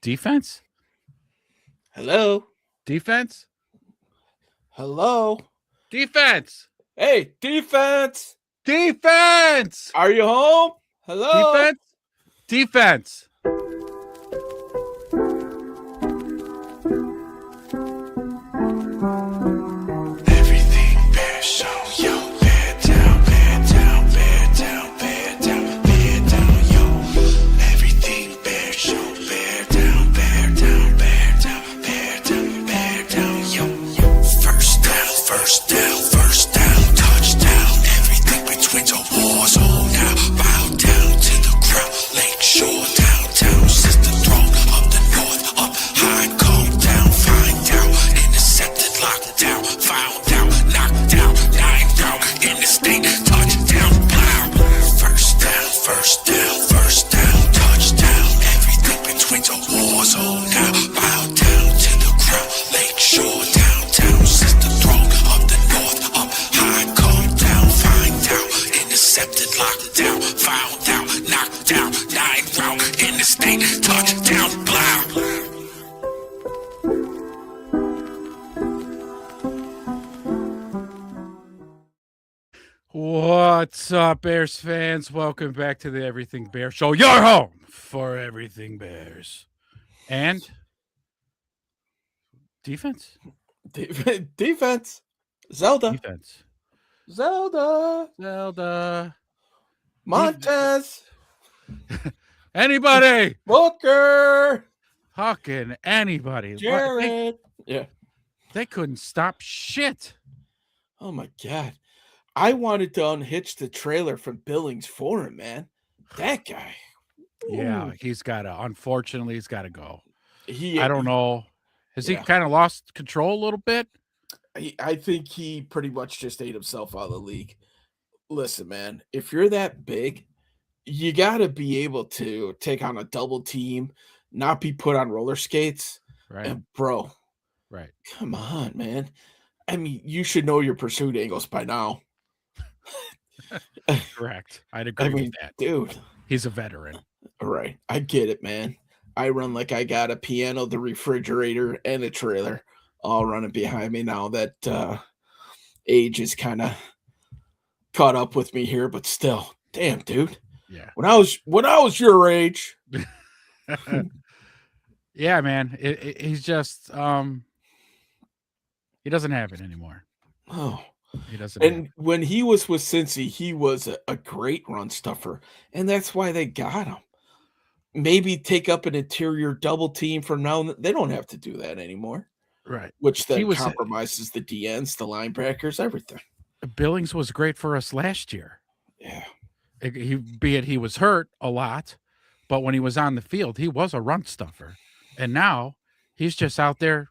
Defense? Hello? Defense? Hello? Defense! Hey, defense! Defense! Are you home? Hello? Defense? Defense! Everything bear show, yo, bear down, bear down, bear down, bear down, bear down, yo. Everything bear show, bear down, bear down, bear down, bear down, bear down, yo. First down, first down, first down, touchdown. Everything between the walls, oh now. Bow down to the ground, Lakeshore, downtown, sister throne, up the north, up high, come down, find out, intercepted, locked down, found out, knocked out, nined out, in the state, touchdown, plow. First down, touchdown. Everything between the walls, oh now. Bow down to the ground, Lakeshore, downtown, sister throne, up the north, up high, come down, find out, intercepted, locked down, found out, knocked down, nine round, in the state, touchdown, plow. What's up, Bears fans? Welcome back to the Everything Bears Show. Your home for Everything Bears. And defense? Defense. Zelda. Defense. Zelda. Montez. Anybody? Booker. Fucking anybody. Jared. Yeah. They couldn't stop shit. Oh my God. I wanted to unhitch the trailer from Billings for him, man. That guy. Yeah, Ooh. unfortunately, he's got to go. He, I don't know. Has he Yeah. kind of lost control a little bit? I think he pretty much just ate himself out of the league. Listen, man, if you're that big, you got to be able to take on a double team, not be put on roller skates. Right. And bro, Right. come on, man. I mean, you should know your pursuit angles by now. Correct. I'd agree with that. Dude. He's a veteran. All right. I get it, man. I run like I got a piano, the refrigerator, and a trailer all running behind me now that age is kind of caught up with me here, but still, damn, dude. Yeah. When I was your age. Yeah, man. He's just he doesn't have it anymore. Oh. He doesn't. And when he was with Cincy, he was a great run stuffer, and that's why they got him. Maybe take up an interior double team from now on. They don't have to do that anymore. Right. Which then compromises the DNs, the linebackers, everything. Billings was great for us last year. Yeah. He was hurt a lot, but when he was on the field, he was a run stuffer. And now he's just out there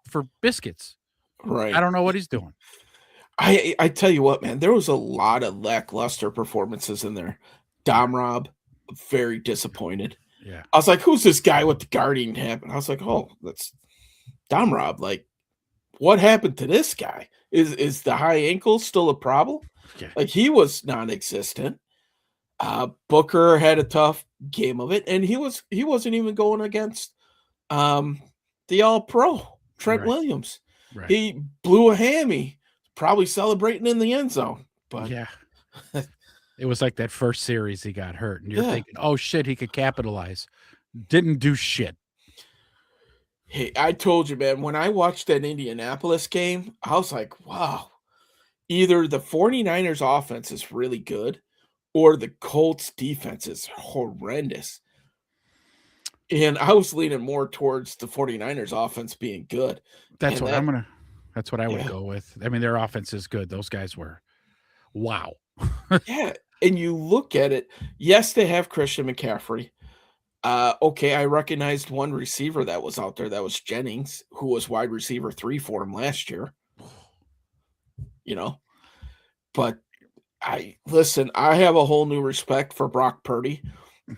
for biscuits. Right. I don't know what he's doing. I tell you what, man, there was a lot of lackluster performances in there. Dom Rob, very disappointed. Yeah. I was like, who's this guy with the guardian hat? And I was like, oh, that's Dom Rob. Like, what happened to this guy? Is the high ankle still a problem? Yeah. Like, he was non-existent. Booker had a tough game of it, and he wasn't even going against the All-Pro, Trent Williams. Right. He blew a hammy, probably celebrating in the end zone. But yeah. It was like that first series he got hurt, and you're thinking, oh, shit, he could capitalize. Didn't do shit. Hey, I told you, man, when I watched that Indianapolis game, I was like, wow, either the 49ers offense is really good or the Colts defense is horrendous. And I was leaning more towards the 49ers offense being good. That's what I would go with. I mean, their offense is good. Those guys were, wow. Yeah. And you look at it. Yes, they have Christian McCaffrey. Okay, I recognized one receiver that was out there. That was Jennings, who was wide receiver 3 for him last year. You know, but I have a whole new respect for Brock Purdy.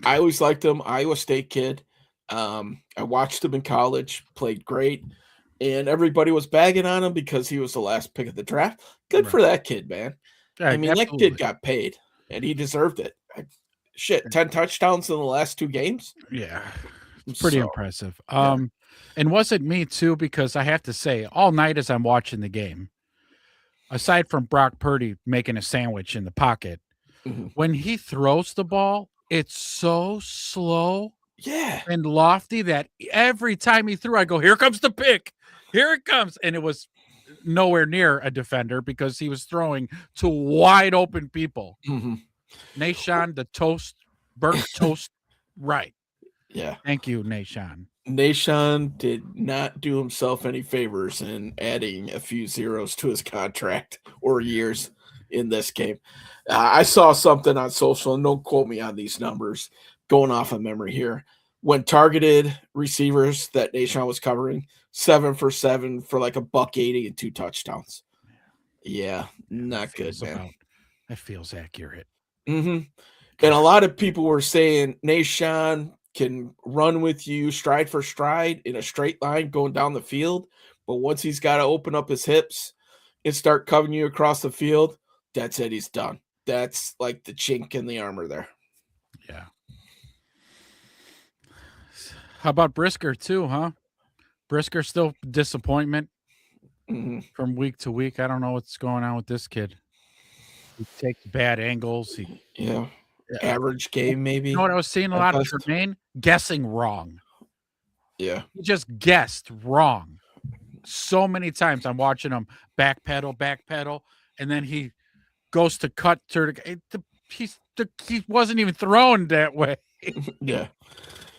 I always liked him. Iowa State kid. I watched him in college, played great, and everybody was bagging on him because he was the last pick of the draft. Good for that kid, man. I mean, that kid got paid, and he deserved it. Shit, 10 touchdowns in the last 2 games? Yeah. It's pretty So, impressive. yeah. And was it me too? Because I have to say, all night as I'm watching the game, aside from Brock Purdy making a sandwich in the pocket, Mhm. when he throws the ball, it's so slow Yeah. and lofty that every time he threw, I go, "Here comes the pick. Here it comes." And it was nowhere near a defender because he was throwing to wide open people. Mhm. Nashawn, the toast, burnt toast, right. Yeah. Thank you, Nashawn. Nashon did not do himself any favors in adding a few zeros to his contract or years in this game. I saw something on social, and don't quote me on these numbers, going off of memory here. When targeted receivers that Nashon was covering, 7 for 7 for like $180 and 2 touchdowns. Yeah, not good, man. That feels accurate. Hmm. And a lot of people were saying Nashon can run with you stride for stride in a straight line going down the field. But once he's got to open up his hips and start covering you across the field, that's it. He's done. That's like the chink in the armor there. Yeah. How about Brisker too, huh? Brisker still disappointment Mhm. from week to week. I don't know what's going on with this kid. He takes bad angles. Yeah. Yeah, Average you game, maybe. know what I was seeing a At lot of best. Tremaine? Guessing wrong. Yeah. He just guessed wrong. So many times I'm watching him backpedal, and then he goes to cut to he wasn't even thrown that way. Yeah.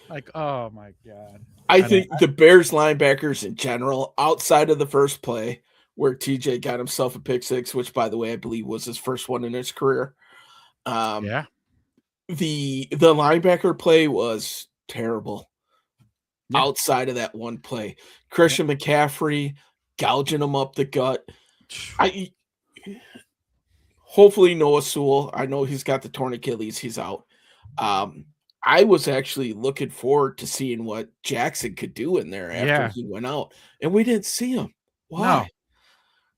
Like, oh my God. I think the Bears linebackers in general, outside of the first play where TJ got himself a pick six, which by the way, I believe was his first one in his career. Yeah. The linebacker play was terrible. Yeah. Outside of that one play, Christian McCaffrey gouging him up the gut. Hopefully Noah Sewell. I know he's got the torn Achilles. He's out. I was actually looking forward to seeing what Jackson could do in there after he went out, and we didn't see him. Why?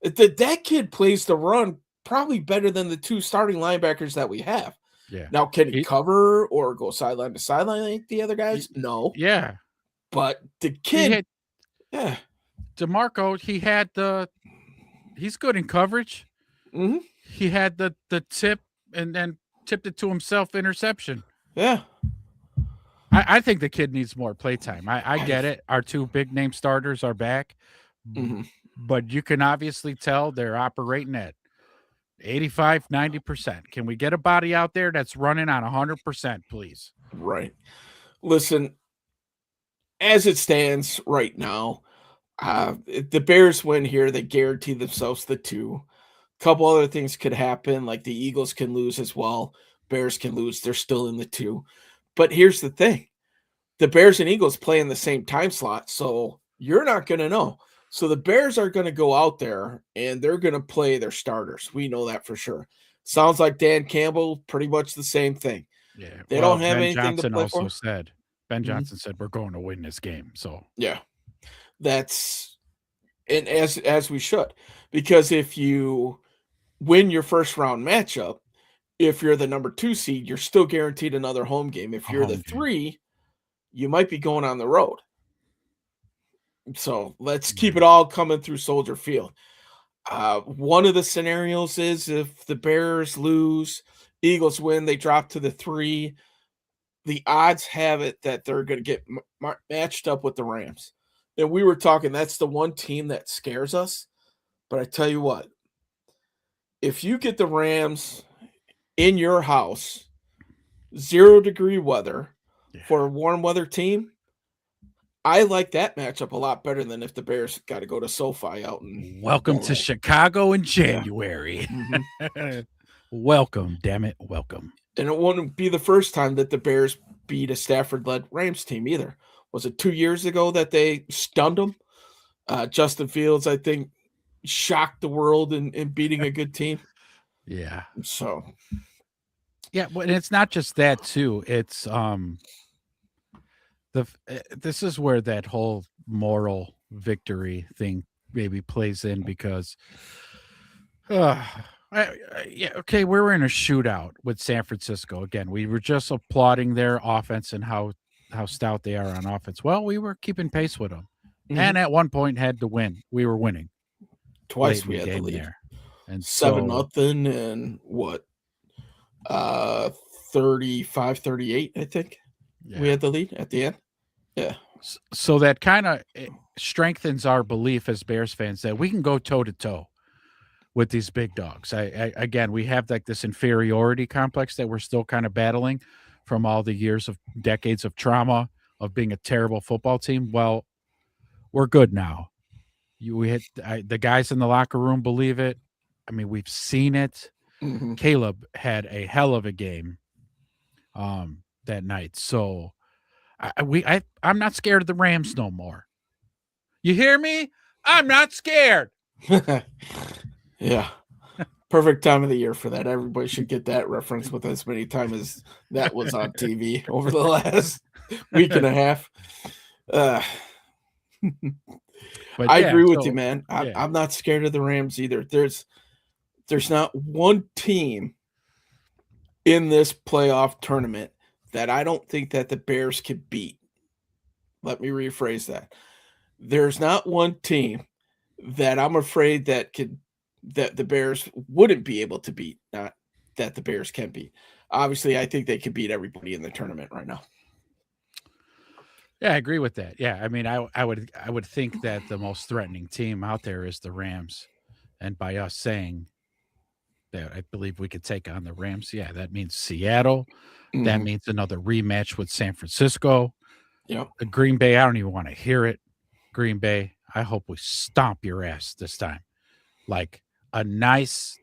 No. That kid plays the run probably better than the two starting linebackers that we have. Yeah. Now, can he cover or go sideline to sideline like the other guys? No. Yeah. But the kid, yeah. DeMarco, he's good in coverage. Mm-hmm. He had the tip and then tipped it to himself interception. Yeah. I think the kid needs more playtime. I get it. Our two big name starters are back, but you can obviously tell they're operating at 85, 90%. Can we get a body out there that's running on 100%, please? Right. Listen, as it stands right now, if the Bears win here, they guarantee themselves the 2. Couple other things could happen, like the Eagles can lose as well. Bears can lose. They're still in the 2. But here's the thing. The Bears and Eagles play in the same time slot, so you're not going to know. So the Bears are going to go out there, and they're going to play their starters. We know that for sure. Sounds like Dan Campbell, pretty much the same thing. Yeah, They don't have Ben anything Johnson to play also for. said. Ben Johnson said we're going to win this game. So yeah, that's and as we should, because if you win your first round matchup, if you're the number 2 seed, you're still guaranteed another home game. If you're the 3, you might be going on the road. So let's keep it all coming through Soldier Field. One of the scenarios is if the Bears lose, Eagles win, they drop to the 3. The odds have it that they're going to get matched up with the Rams. And we were talking, that's the one team that scares us. But I tell you what, if you get the Rams in your house, 0-degree weather for a warm weather team, I like that matchup a lot better than if the Bears got to go to SoFi out in welcome to Chicago in January. Yeah. Welcome, damn it, welcome. And it won't be the first time that the Bears beat a Stafford-led Rams team either. Was it 2 years ago that they stunned them? Justin Fields, I think, shocked the world in beating a good team. Yeah. So. Yeah, but it's not just that too. It's this is where that whole moral victory thing maybe plays in because okay, we were in a shootout with San Francisco. Again, we were just applauding their offense and how how stout they are on offense. Well, we were keeping pace with them, Mhm. and at one point had to win. We were winning Twice late in we the had the game lead. there, and 7-0 and what? 35-38, I think. yeah. We had the lead at the end. Yeah. So that kind of strengthens our belief as Bears fans that we can go toe to toe with these big dogs. Again, we have like this inferiority complex that we're still kind of battling from all the years of decades of trauma of being a terrible football team. Well, we're good now. The guys in the locker room believe it. I mean, we've seen it. Mhm. Caleb had a hell of a game that night. So I'm not scared of the Rams no more. You hear me? I'm not scared. Yeah. Perfect time of the year for that. Everybody should get that reference with as many times as that was on TV over the last week and a half. But I yeah, agree with so, you, man. yeah. I'm not scared of the Rams either. There's not one team in this playoff tournament that I don't think that the Bears could beat. Let me rephrase that. There's not one team that I'm afraid that the Bears wouldn't be able to beat, not that the Bears can beat. Obviously, I think they could beat everybody in the tournament right now. Yeah, I agree with that. Yeah, I mean, I would think that the most threatening team out there is the Rams, and by us saying that I believe we could take on the Rams, yeah, that means Seattle. That Mhm. means another rematch with San Francisco. Yep. Green Bay, I don't even want to hear it. Green Bay, I hope we stomp your ass this time. Like a nice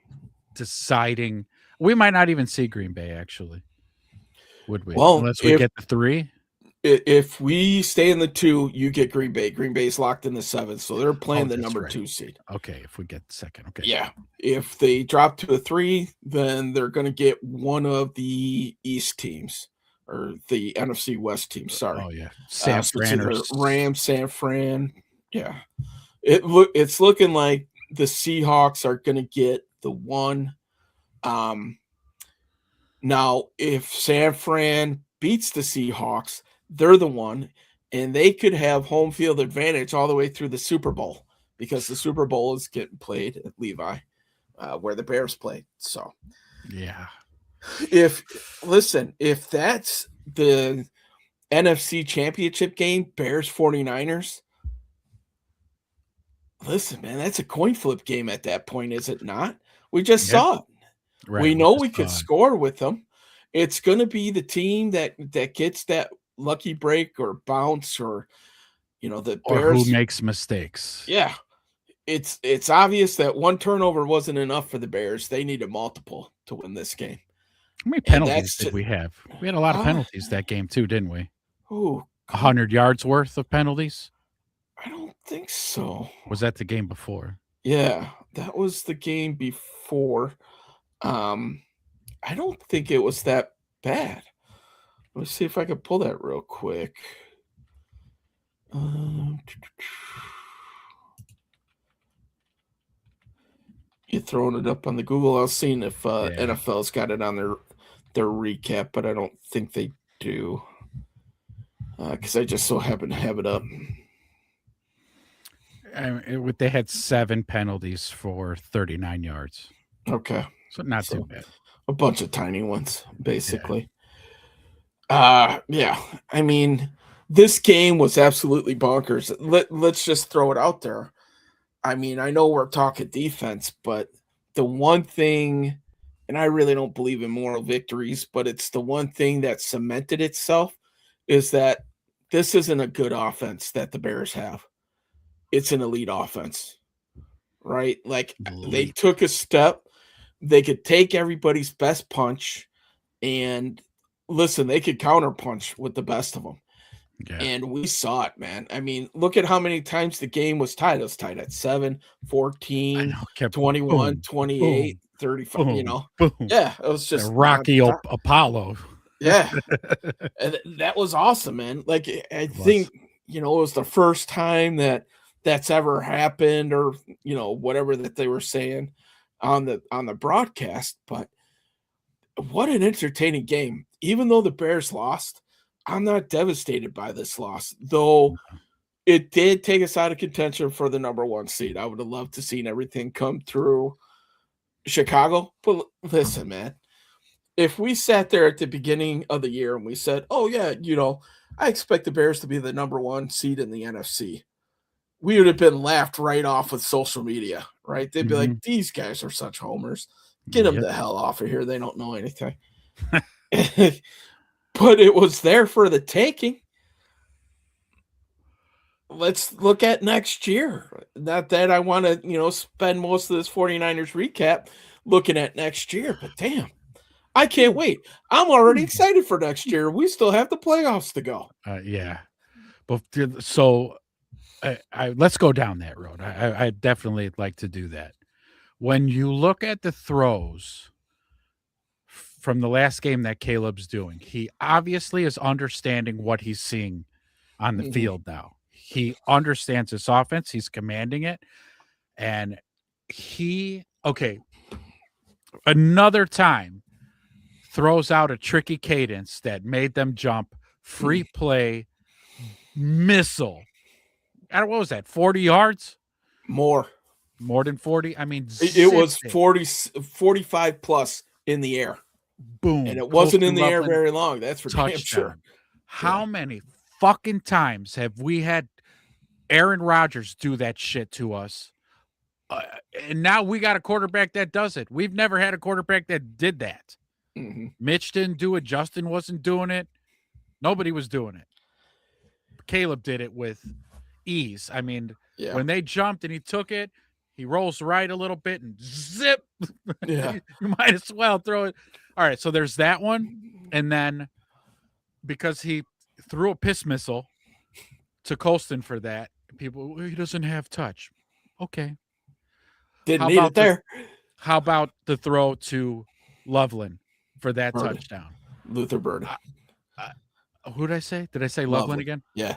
deciding. We might not even see Green Bay actually, would we? Well, Unless we get the 3. if we stay in the 2, you get Green Bay. Green Bay's locked in the 7, so they're playing the that's number right. 2 seed. Okay, if we get the 2nd, okay. Yeah. If they drop to a 3, then they're going to get one of the East teams or the NFC West team. Sorry. Oh yeah, San So Fran it's or either Rams, San Fran. Yeah. It's looking like the Seahawks are going to get the 1. Now, if San Fran beats the Seahawks, they're the 1, and they could have home field advantage all the way through the Super Bowl because the Super Bowl is getting played at Levi, where the Bears played. So, yeah. if that's the NFC Championship game, Bears 49ers, listen, man, that's a coin flip game at that point, is it not? We just Yeah. saw it. Right. We know we could score with them. It's going to be the team that gets that lucky break or bounce or the or Bears. who makes mistakes. Yeah. It's obvious that one turnover wasn't enough for the Bears. They needed multiple to win this game. How many penalties did we have? We had a lot of penalties that game too, didn't we? Oh, 100 yards worth of penalties? I don't think so. Was that the game before? Yeah, that was the game before. I don't think it was that bad. Let's see if I can pull that real quick. You throwing it up on the Google? I was seeing if NFL's got it on their recap, but I don't think they do. Because I just so happen to have it up. They had 7 penalties for 39 yards. Okay. So not too bad. A bunch of tiny ones, basically. Yeah. I mean, this game was absolutely bonkers. Let's just throw it out there. I mean, I know we're talking defense, but the one thing, and I really don't believe in moral victories, but it's the one thing that cemented itself is that this isn't a good offense that the Bears have. It's an elite offense, right? Like they took a step. They could take everybody's best punch and listen, they could counterpunch with the best of them. Yeah. And we saw it, man. I mean, look at how many times the game was tied. It was tied at 7, 14, 21, boom, 28, boom, 35, boom, boom. Yeah, it was just Rocky Apollo. Yeah. And that was awesome, man. Like, I think, it was the first time that's ever happened or, whatever that they were saying on the broadcast. But what an entertaining game. Even though the Bears lost, I'm not devastated by this loss, though it did take us out of contention for the number 1 seed. I would have loved to seen everything come through Chicago. But listen, man, if we sat there at the beginning of the year and we said, oh, yeah, I expect the Bears to be the number 1 seed in the NFC, we would have been laughed right off with social media, right? They'd be like, these guys are such homers. Get them the hell off of here. They don't know anything. But it was there for the taking. Let's look at next year. Not that I want to, spend most of this 49ers recap looking at next year, but damn, I can't wait. I'm already excited for next year. We still have the playoffs to go. Yeah. But so let's go down that road. I definitely like to do that. When you look at the throws from the last game that Caleb's doing, he obviously is understanding what he's seeing on the field now. He understands this offense. He's commanding it. And another time throws out a tricky cadence that made them jump, free play, missile. What was that, 40 yards? More than 40? I mean, it was 45 plus in the air. Boom. And it wasn't in the air very long. That's for damn sure. How many fucking times have we had Aaron Rodgers do that shit to us? And now we got a quarterback that does it. We've never had a quarterback that did that. Mitch didn't do it. Justin wasn't doing it. Nobody was doing it. Caleb did it with ease. I mean, when they jumped and he took it, he rolls right a little bit and zip. Yeah. You might as well throw it. All right, so there's that one. And then because he threw a piss missile to Colston for that, people, he doesn't have touch. Okay. Didn't need it there. How about the throw to Loveland for that touchdown? Luther Burden. Who did I say? Did I say Loveland again? Yeah.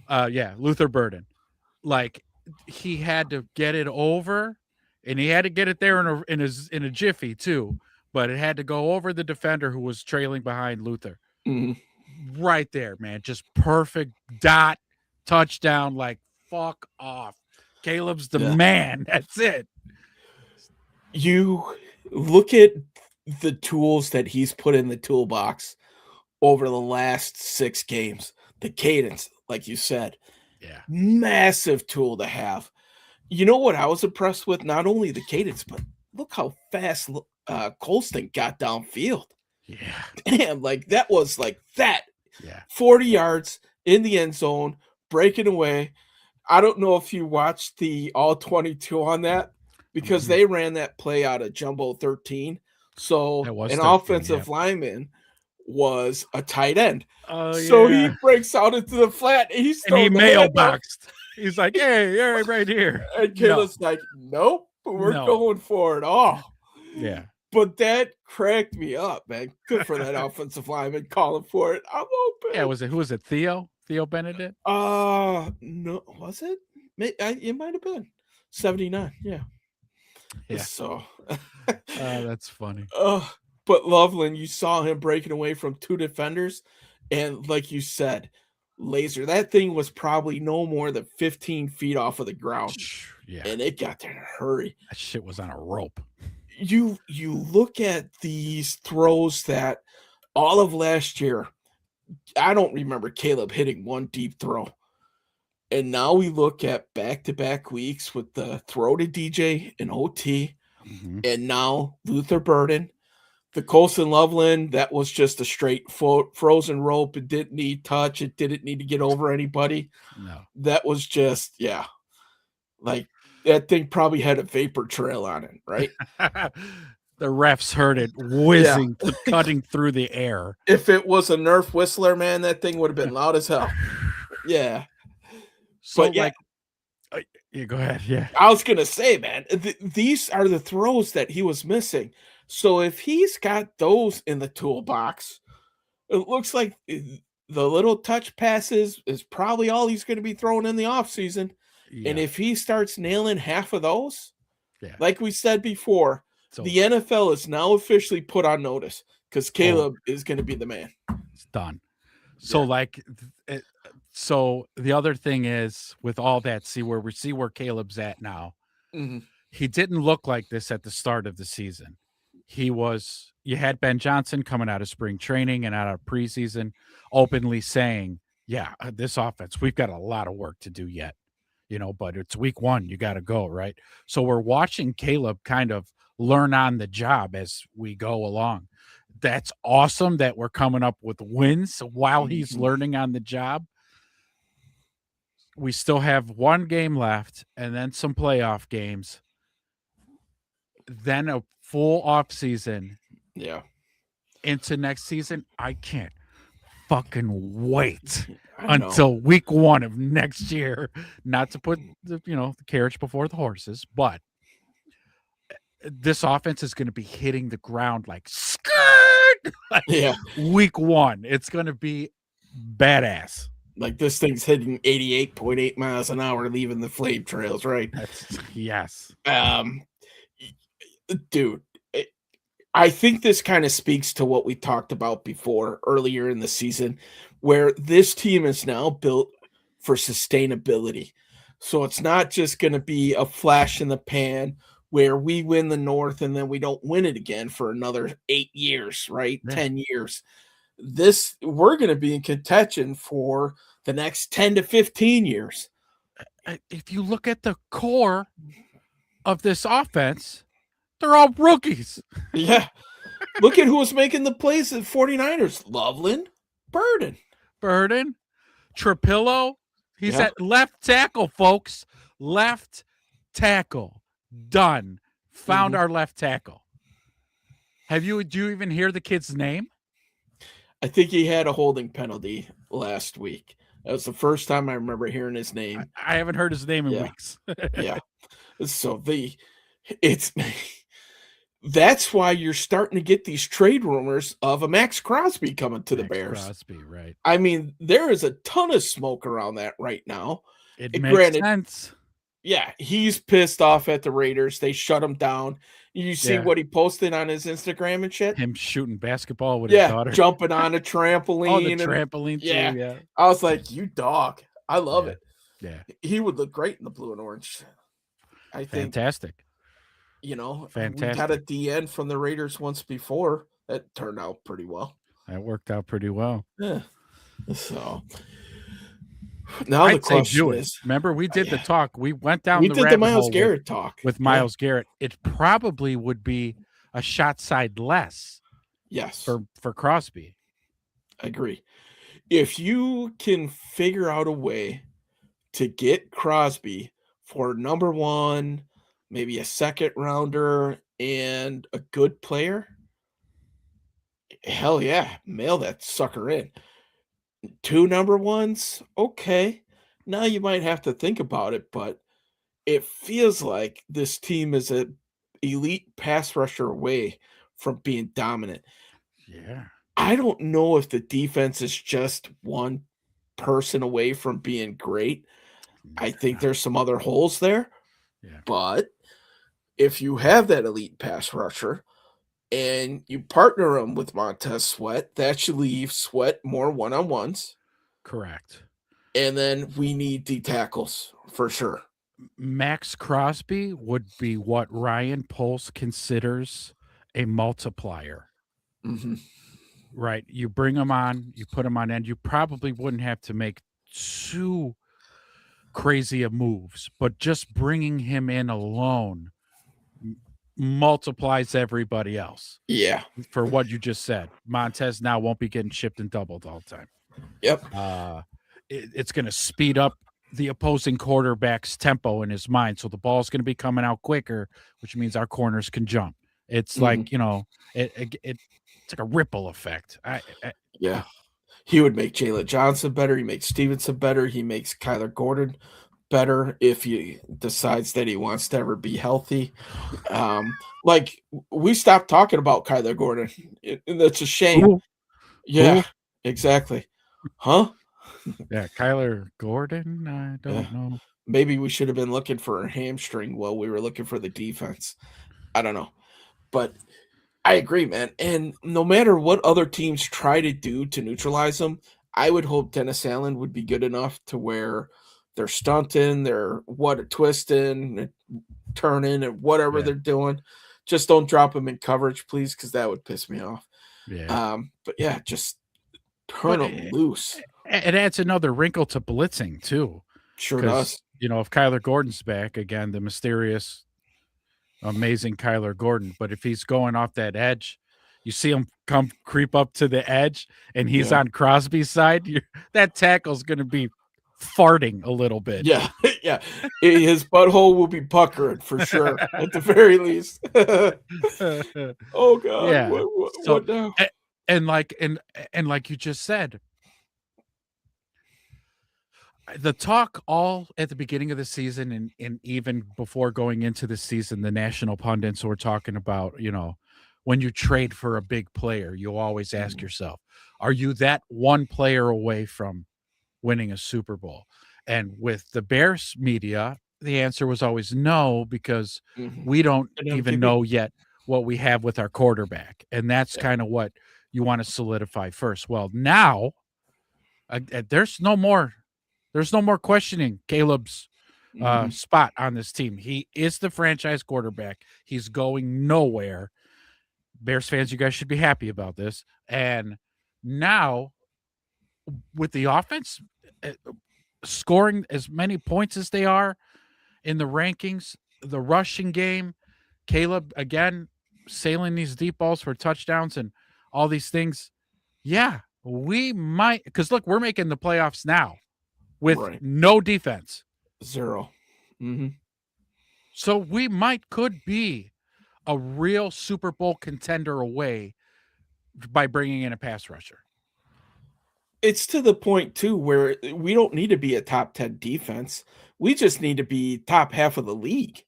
Yeah, Luther Burden. Like, he had to get it over, and he had to get it there in a jiffy too. But it had to go over the defender who was trailing behind Luther. Right there, man. Just perfect dot touchdown. Like, fuck off. Caleb's the man. That's it. You look at the tools that he's put in the toolbox over the last 6 games. The cadence, like you said. Yeah. Massive tool to have. You know what I was impressed with? Not only the cadence, but look how fast Colston got downfield. Yeah. Damn, like that was like that. Yeah. 40 yards in the end zone, breaking away. I don't know if you watched the all 22 on that because they ran that play out of Jumbo 13. So an 13, offensive lineman was a tight end. So he breaks out into the flat and he mailboxed. He's like, hey, you're right here. And Caleb's like, nope, we're going for it all. Yeah. But that cracked me up, man. Good for that offensive lineman calling for it. I'm open. Yeah, who was it? Theo Benedict? No, was it? It might have been 79. Yeah. So that's funny. But Loveland, you saw him breaking away from 2 defenders, and like you said, laser. That thing was probably no more than 15 feet off of the ground. Yeah. And it got there in a hurry. That shit was on a rope. You look at these throws that all of last year, I don't remember Caleb hitting one deep throw. And now we look at back-to-back weeks with the throw to DJ and OT, and now Luther Burden. The Colston Loveland, that was just a straight frozen rope. It didn't need touch. It didn't need to get over anybody. No. That was just, like that thing probably had a vapor trail on it, right? The refs heard it whizzing, cutting through the air. If it was a Nerf whistler, man, that thing would have been loud as hell. Yeah. So, but go ahead. Yeah. I was going to say, man, these are the throws that he was missing. So if he's got those in the toolbox, it looks like the little touch passes is probably all he's going to be throwing in the offseason. Yeah. And if he starts nailing half of those, like we said before, the NFL is now officially put on notice because Caleb is going to be the man. It's done. So so the other thing is with all that, see where Caleb's at now. Mhm. He didn't look like this at the start of the season. You had Ben Johnson coming out of spring training and out of preseason openly saying, yeah, this offense, we've got a lot of work to do yet, but it's week 1, you got to go, right? So we're watching Caleb kind of learn on the job as we go along. That's awesome that we're coming up with wins while he's learning on the job. We still have 1 game left and then some playoff games. Then a full off season. Yeah. Into next season. I can't fucking wait I know. until week 1 of next year. Not to put the carriage before the horses, but this offense is going to be hitting the ground like skirt. Yeah. Week 1, it's going to be badass. Like this thing's hitting 88.8 miles an hour, leaving the flame trails, right? Yes. Dude, I think this kind of speaks to what we talked about before earlier in the season, where this team is now built for sustainability. So it's not just going to be a flash in the pan where we win the North and then we don't win it again for another 8 years, right? Yeah. 10 years. We're going to be in contention for the next 10 to 15 years. If you look at the core of this offense, they're all rookies. Yeah. Look at who was making the plays at 49ers. Loveland, Burden, Trapillo. He's at left tackle, folks. Left tackle. Done. Found our left tackle. Do you even hear the kid's name? I think he had a holding penalty last week. That was the first time I remember hearing his name. I haven't heard his name in weeks. Yeah. So that's why you're starting to get these trade rumors of a Max Crosby coming to the Bears. Crosby, right. I mean, there is a ton of smoke around that right now. It makes sense. Yeah, he's pissed off at the Raiders. They shut him down. You see what he posted on his Instagram and shit? Him shooting basketball with his daughter. Jumping on a trampoline. Oh, the trampoline too, yeah. I was like, you dog. I love it. Yeah. He would look great in the blue and orange. I think. Fantastic. We Fantastic. had a DN from the Raiders once before. That turned out pretty well. That worked out pretty well. Yeah. So now the question is, remember we did the talk. We went down. We did the Myles Garrett talk with Myles Garrett. It probably would be a shot side less. Yes, for Crosby. I agree. If you can figure out a way to get Crosby for number 1, maybe a second rounder and a good player, hell yeah, mail that sucker in. 2 number 1s, okay. Now you might have to think about it, but it feels like this team is an elite pass rusher away from being dominant. Yeah. I don't know if the defense is just one person away from being great. I think there's some other holes there. Yeah. But if you have that elite pass rusher and you partner him with Montez Sweat, that should leave Sweat more one-on-ones. Correct. And then we need D tackles for sure. Max Crosby would be what Ryan Poles considers a multiplier. Mm-hmm. Right. You bring him on, you put him on end. You probably wouldn't have to make too crazy of moves, but just bringing him in alone multiplies everybody else. Yeah. For what you just said. Montez now won't be getting shipped and doubled all the time. Yep. It's going to speed up the opposing quarterback's tempo in his mind. So the ball's going to be coming out quicker, which means our corners can jump. It's like, it's like a ripple effect. Yeah. He would make Jalen Johnson better. He makes Stevenson better. He makes Kyler Gordon better if he decides that he wants to ever be healthy. Like we stopped talking about Kyler Gordon. And that's a shame. Ooh. Yeah, Ooh. Exactly. Huh? Yeah, Kyler Gordon. I don't know. Maybe we should have been looking for a hamstring while we were looking for the defense. I don't know. But I agree, man. And no matter what other teams try to do to neutralize him, I would hope Dennis Allen would be good enough to where they're stunting, they're twisting, turning, and whatever Yeah. they're doing. Just don't drop them in coverage, please, because that would piss me off. Yeah. But yeah, just turn But them loose. it adds another wrinkle to blitzing too, Sure because does. if Kyler Gordon's back again, the mysterious, amazing Kyler Gordon. But if he's going off that edge, you see him creep up to the edge, and he's Yeah. on Crosby's side. That tackle's going to be farting a little bit. Yeah, yeah. His butthole will be puckered for sure, at the very least. Oh God, Yeah. what now? And like you just said, the talk all at the beginning of the season and even before going into the season, the national pundits were talking about, when you trade for a big player, you always ask yourself, are you that one player away from winning a Super Bowl? And with the Bears media, the answer was always no, because we don't even know yet what we have with our quarterback. And that's kind of what you want to solidify first. Well, now there's no more questioning Caleb's spot on this team. He is the franchise quarterback. He's going nowhere. Bears fans, you guys should be happy about this. And now with the offense scoring as many points as they are in the rankings, the rushing game, Caleb again sailing these deep balls for touchdowns and all these things. Yeah, we might, because look, we're making the playoffs now with no defense. 0. So we could be a real Super Bowl contender away by bringing in a pass rusher. It's to the point too where we don't need to be a top 10 defense. We just need to be top half of the league.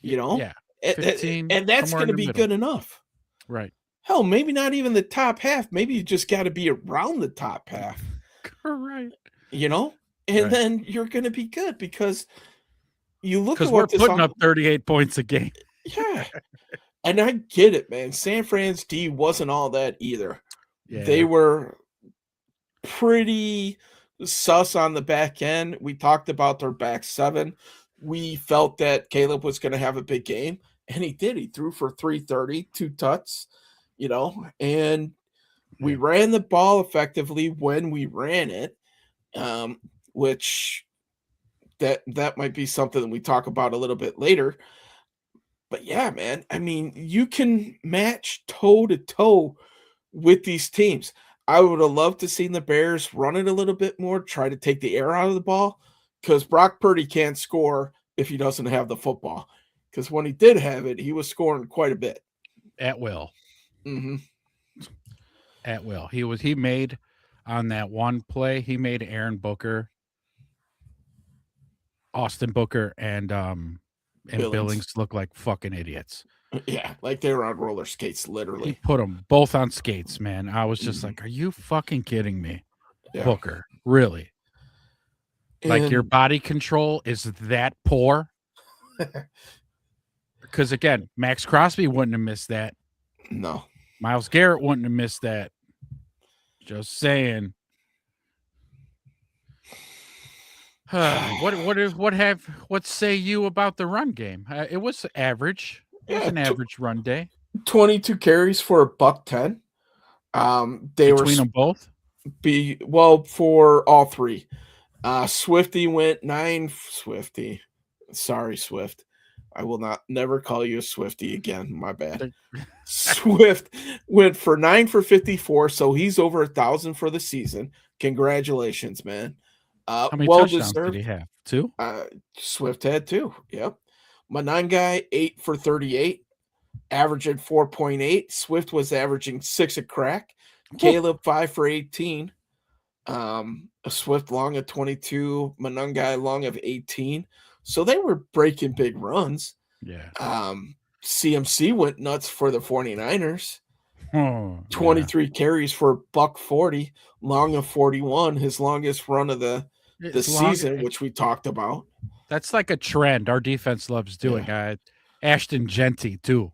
Yeah, 15, and that's going to be good enough. Right. Hell, maybe not even the top half. Maybe you just got to be around the top half. Right. And then you're going to be good, because you look at what we're putting up 38 points a game. Yeah. And I get it, man. San Fran's D wasn't all that either. Yeah. They were pretty sus on the back end. We talked about their back seven. We felt that Caleb was going to have a big game, and he did. He threw for 330, 2 touchdowns, and we ran the ball effectively when we ran it, which that might be something that we talk about a little bit later. But yeah, man, I mean, you can match toe to toe with these teams. I would have loved to see the Bears run it a little bit more, try to take the air out of the ball, because Brock Purdy can't score if he doesn't have the football. Because when he did have it, he was scoring quite a bit. At will. At will. He made on that one play, he made Aaron Booker, Austin Booker, and Billings look like fucking idiots. Yeah, like they were on roller skates, literally. He put them both on skates, man. I was just like, are you fucking kidding me? Yeah. Booker, really? Like, your body control is that poor? Because, again, Max Crosby wouldn't have missed that. No. Myles Garrett wouldn't have missed that. Just saying. What say you about the run game? It was average. It was an average run day. 22 carries for $110. Between them both? For all three. Swifty went 9. Swifty. Sorry, Swift. I will never call you a Swifty again. My bad. Swift went for 9 for 54, so he's over 1,000 for the season. Congratulations, man. How many touchdowns did he have? 2? Swift had 2. Yep. My 9 guy, 8 for 38, averaging 4.8. Swift was averaging 6 a crack. Caleb, 5 for 18. A Swift long of 22. Manungai long of 18. So they were breaking big runs. Yeah. CMC went nuts for the 49ers. 23 carries for $140, long of 41, his longest run of the season, which we talked about. That's like a trend our defense loves doing. Yeah. Ashton Genty, too.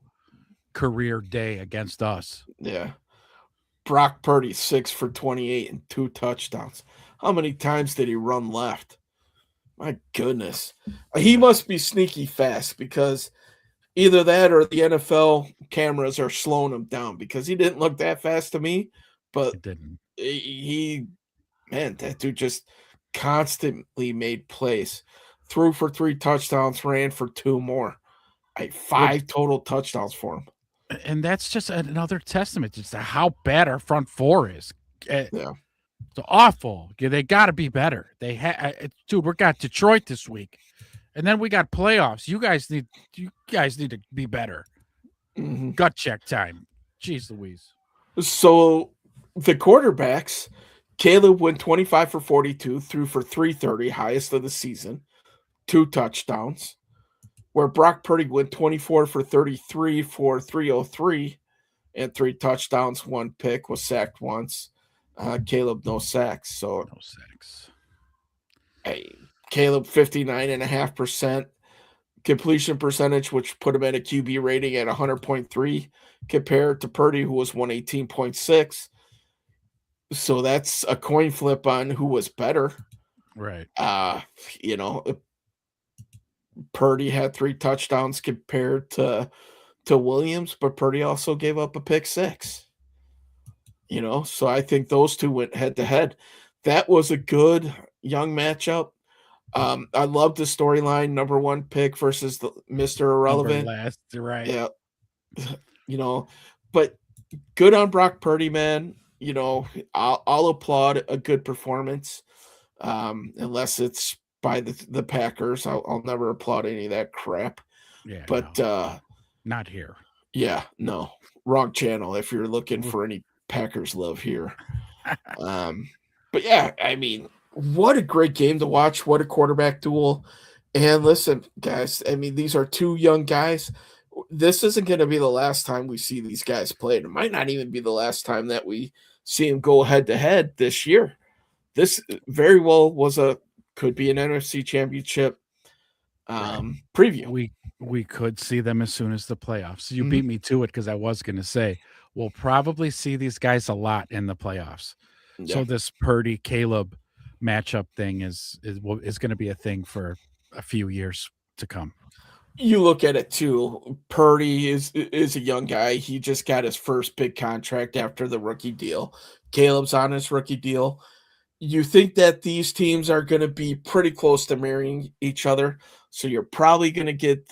Career day against us. Yeah. Brock Purdy 6 for 28 and 2 touchdowns. How many times did he run left? My goodness. He must be sneaky fast because either that or the NFL cameras are slowing him down because he didn't look that fast to me. But It didn't. man, that dude just constantly made plays. Threw for 3 touchdowns, ran for 2 more. 5 total touchdowns for him. And that's just another testament just to how bad our front four is. Yeah. It's awful. They got to be better. Dude, we got Detroit this week, and then we got playoffs. You guys need to be better. Mhm. Gut check time. Jeez Louise. So the quarterbacks, Caleb went 25 for 42, threw for 330, highest of the season, 2 touchdowns. Where Brock Purdy went 24 for 33 for 303 and 3 touchdowns, 1 pick, was sacked once. Caleb, no sacks. So No sacks. Caleb, 59.5% completion percentage, which put him at a QB rating at 100.3 compared to Purdy, who was 118.6. So that's a coin flip on who was better. Right. Purdy had 3 touchdowns compared to Williams, but Purdy also gave up a pick 6. So I think those two went head to head. That was a good young matchup. I love the storyline, number 1 pick versus the Mr. Irrelevant. Last, right. Yeah. But good on Brock Purdy, man. I'll applaud a good performance. Unless it's by the Packers. I'll never applaud any of that crap. Yeah. But no. Not here. Yeah, no. Wrong channel if you're looking for any Packers love here. But yeah, I mean, what a great game to watch. What a quarterback duel. And listen, guys, I mean, these are 2 young guys. This isn't going to be the last time we see these guys play. It might not even be the last time that we see them go head to head this year. This very well could be an NFC championship preview. We could see them as soon as the playoffs. You beat me to it because I was going to say we'll probably see these guys a lot in the playoffs. Yeah. So this Purdy Caleb matchup thing is going to be a thing for a few years to come. You look at it too. Purdy is a young guy. He just got his first big contract after the rookie deal. Caleb's on his rookie deal. You think that these teams are going to be pretty close to marrying each other. So you're probably going to get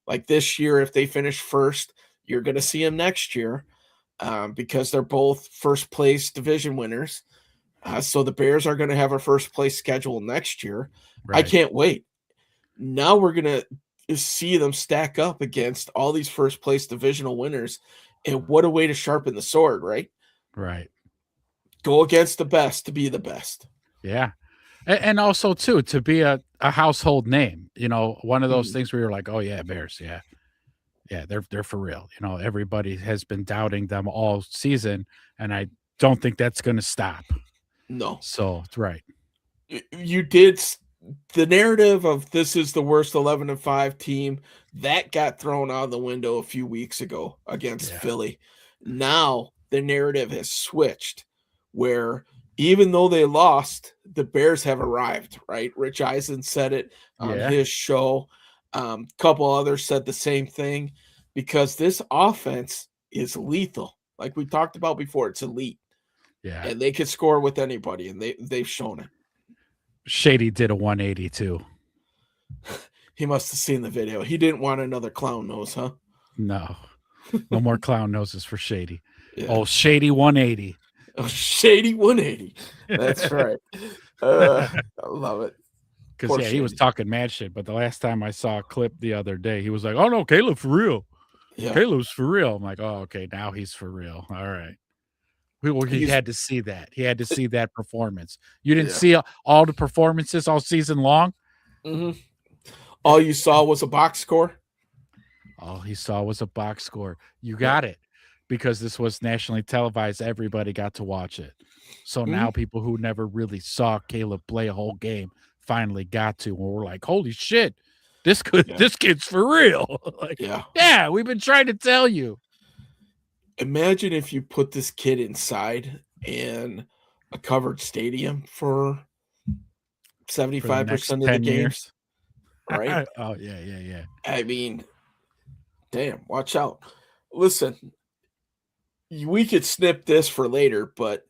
like this year, if they finish first, you're going to see them next year because they're both first place division winners. So the Bears are going to have a first place schedule next year. Right. I can't wait. Now we're going to see them stack up against all these first place divisional winners. And what a way to sharpen the sword, right? Right. Go against the best to be the best. Yeah. And also, too, to be a household name, one of those things where you're like, oh, yeah, Bears. Yeah. Yeah, they're for real. Everybody has been doubting them all season, and I don't think that's going to stop. No. So, it's right. You did the narrative of this is the worst 11-5 team that got thrown out of the window a few weeks ago against Philly. Now the narrative has switched where even though they lost, the Bears have arrived, right? Rich Eisen said it on his show. Couple others said the same thing because this offense is lethal. Like we talked about before, it's elite. Yeah. And they could score with anybody, and they've shown it. Shady did a 180 too. He must have seen the video. He didn't want another clown nose, huh? No more clown noses for Shady. Yeah. Oh, Shady 180. Oh, Shady 180. That's right. I love it. Because he was talking mad shit. But the last time I saw a clip the other day, he was like, "Oh no, Caleb for real. Yeah. Caleb's for real." I'm like, "Oh, okay, now he's for real. All right." He had to see that. He had to see that performance. You didn't see all the performances all season long? Mm-hmm. All you saw was a box score? All he saw was a box score. You got it. Because this was nationally televised, everybody got to watch it. So now people who never really saw Caleb play a whole game finally got to, and we're like, holy shit, this kid's for real. We've been trying to tell you. Imagine if you put this kid inside in a covered stadium for For the next 75% of the 10 games, years. right? Oh, yeah. I mean, damn, watch out. Listen, we could snip this for later, but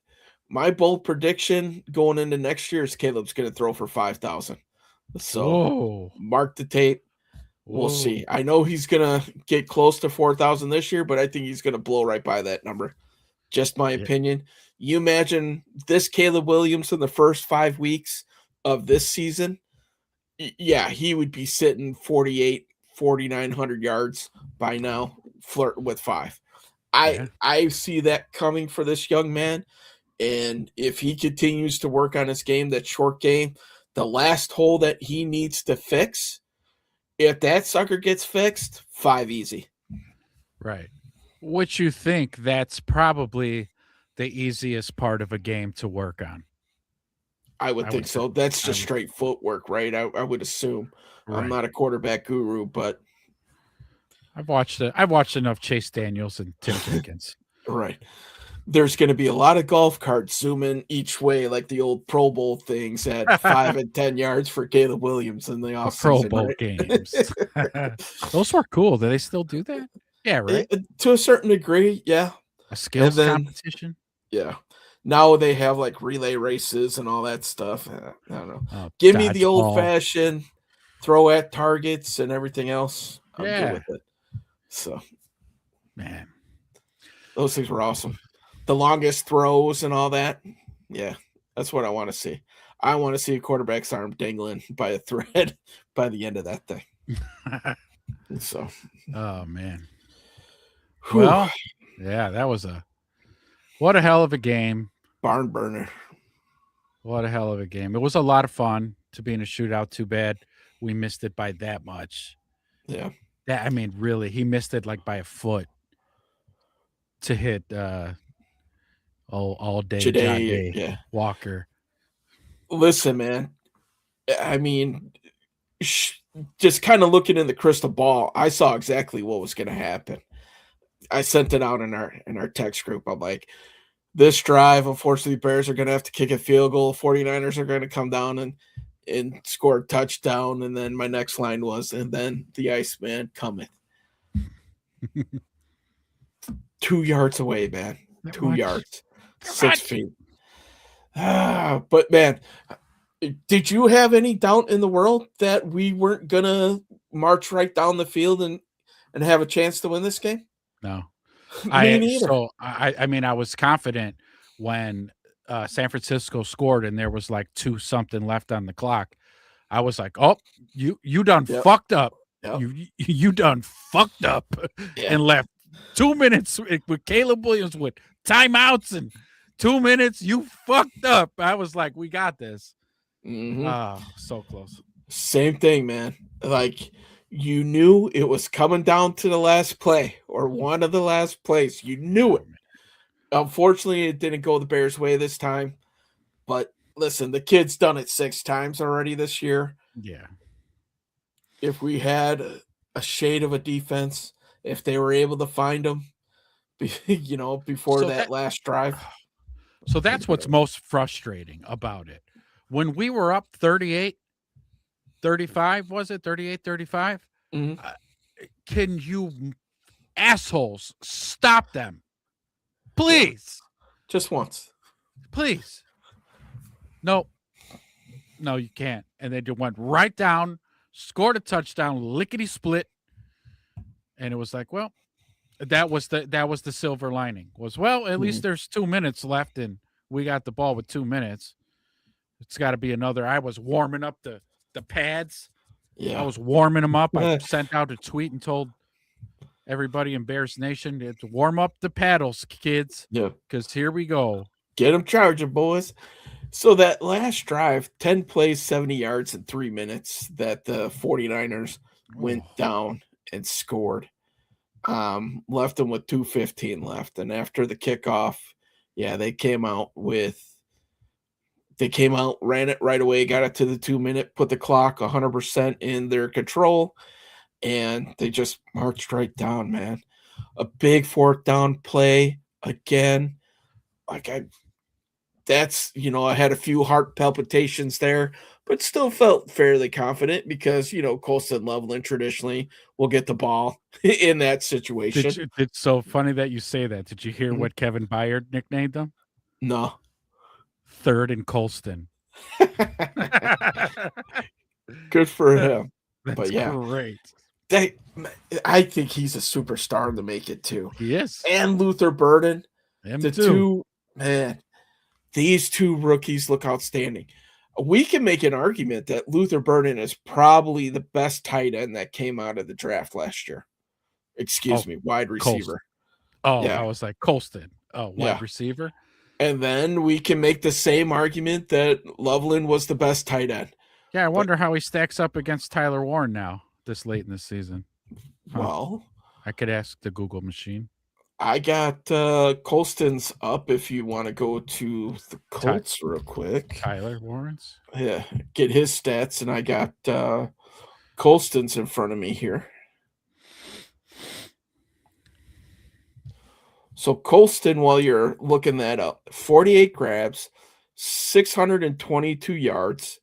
my bold prediction going into next year is Caleb's going to throw for 5,000. So Whoa. mark the tape. We'll Whoa. see. I know he's going to get close to 4,000 this year, but I think he's going to blow right by that number. Just my Yeah. opinion. You imagine this Caleb Williams in the first 5 weeks of this season. Yeah, he would be sitting 48, 4,900 yards by now, flirt with 5. Yeah. I see that coming for this young man. And if he continues to work on his game, that short game, the last hole that he needs to fix, if that sucker gets fixed, 5 easy. Right. Which you think that's probably the easiest part of a game to work on. I would think so. That's just straight footwork, right? I would assume. Right. I'm not a quarterback guru, but I've watched enough Chase Daniels and Tim Jenkins. right. There's going to be a lot of golf carts zooming each way, like the old Pro Bowl things at 5 and 10 yards for Caleb Williams in the offseason. Pro Bowl right? games. Those were cool. Do they still do that? Yeah, right. To a certain degree, yeah. A skills competition. Yeah. Now they have like relay races and all that stuff. I don't know. Oh, Give me the old fashioned throw at targets and everything else. I'm good with it. So, man, those things were awesome. The longest throws and all that. Yeah, that's what I want to see. I want to see a quarterback's arm dangling by a thread by the end of that thing. So, oh man. Whew. Well, yeah, that was what a hell of a game. Barn burner. What a hell of a game. It was a lot of fun to be in a shootout. Too bad we missed it by that much. Yeah. I mean, really, he missed it like by a foot to hit all day today. Yeah. Walker. Listen, man. I mean, just kind of looking in the crystal ball, I saw exactly what was going to happen. I sent it out in our text group. I'm like, this drive, unfortunately, Bears are going to have to kick a field goal. 49ers are going to come down and score a touchdown. And then my next line was, and then the Iceman cometh. 2 yards away, man. 2 yards. 6 feet. But, man, did you have any doubt in the world that we weren't going to march right down the field and have a chance to win this game? No. Me neither. So, I mean, I was confident when San Francisco scored and there was like 2-something left on the clock. I was like, oh, you done fucked up. Yep. You done fucked up and left 2 minutes with Caleb Williams with timeouts and 2 minutes. You fucked up. I was like, we got this. Mm-hmm. So close. Same thing, man. Like, you knew it was coming down to the last play or one of the last plays. You knew it. Unfortunately, it didn't go the Bears' way this time. But listen, the kid's done it 6 times already this year. Yeah. If we had a shade of a defense, if they were able to find them, before that last drive. So that's what's most frustrating about it. When we were up 38-35, was it 38-35? Mm-hmm. Can you assholes stop them? Please. Just once. Please. No, you can't. And they just went right down, scored a touchdown, lickety split. And it was like, well, that was the silver lining. At least there's 2 minutes left and we got the ball with 2 minutes. It's got to be another. I was warming up the pads. Yeah. I was warming them up. I sent out a tweet and told everybody in Bears Nation to warm up the paddles, kids. Yeah. Because here we go. Get them charging, boys. So that last drive, 10 plays, 70 yards in 3 minutes that the 49ers went down and scored. Left them with 2:15 left. And after the kickoff, they came out, ran it right away, got it to the 2 minute, put the clock 100% in their control, and they just marched right down, man. a big fourth down play again. Like I had a few heart palpitations there, but still felt fairly confident because, Colston Loveland traditionally will get the ball in that situation. It's so funny that you say that. Did you hear Mhm. what Kevin Byard nicknamed them? No. Third and Colston. Good for him. That's But yeah, great. I think he's a superstar to make it too. He is. And Luther Burden, Him the too. these two rookies look outstanding. We can make an argument that Luther Burden is probably the best tight end that came out of the draft last year. Excuse me, wide receiver. Oh, Yeah. I was like Colston. Oh, wide Yeah. receiver. And then we can make the same argument that Loveland was the best tight end. Yeah, I wonder how he stacks up against Tyler Warren now this late in the season. Huh. Well, I could ask the Google machine. I got Colston's up if you want to go to the Colts real quick. Tyler Warren's? Yeah, get his stats, and I got Colston's in front of me here. So Colston, while you're looking that up, 48 grabs, 622 yards,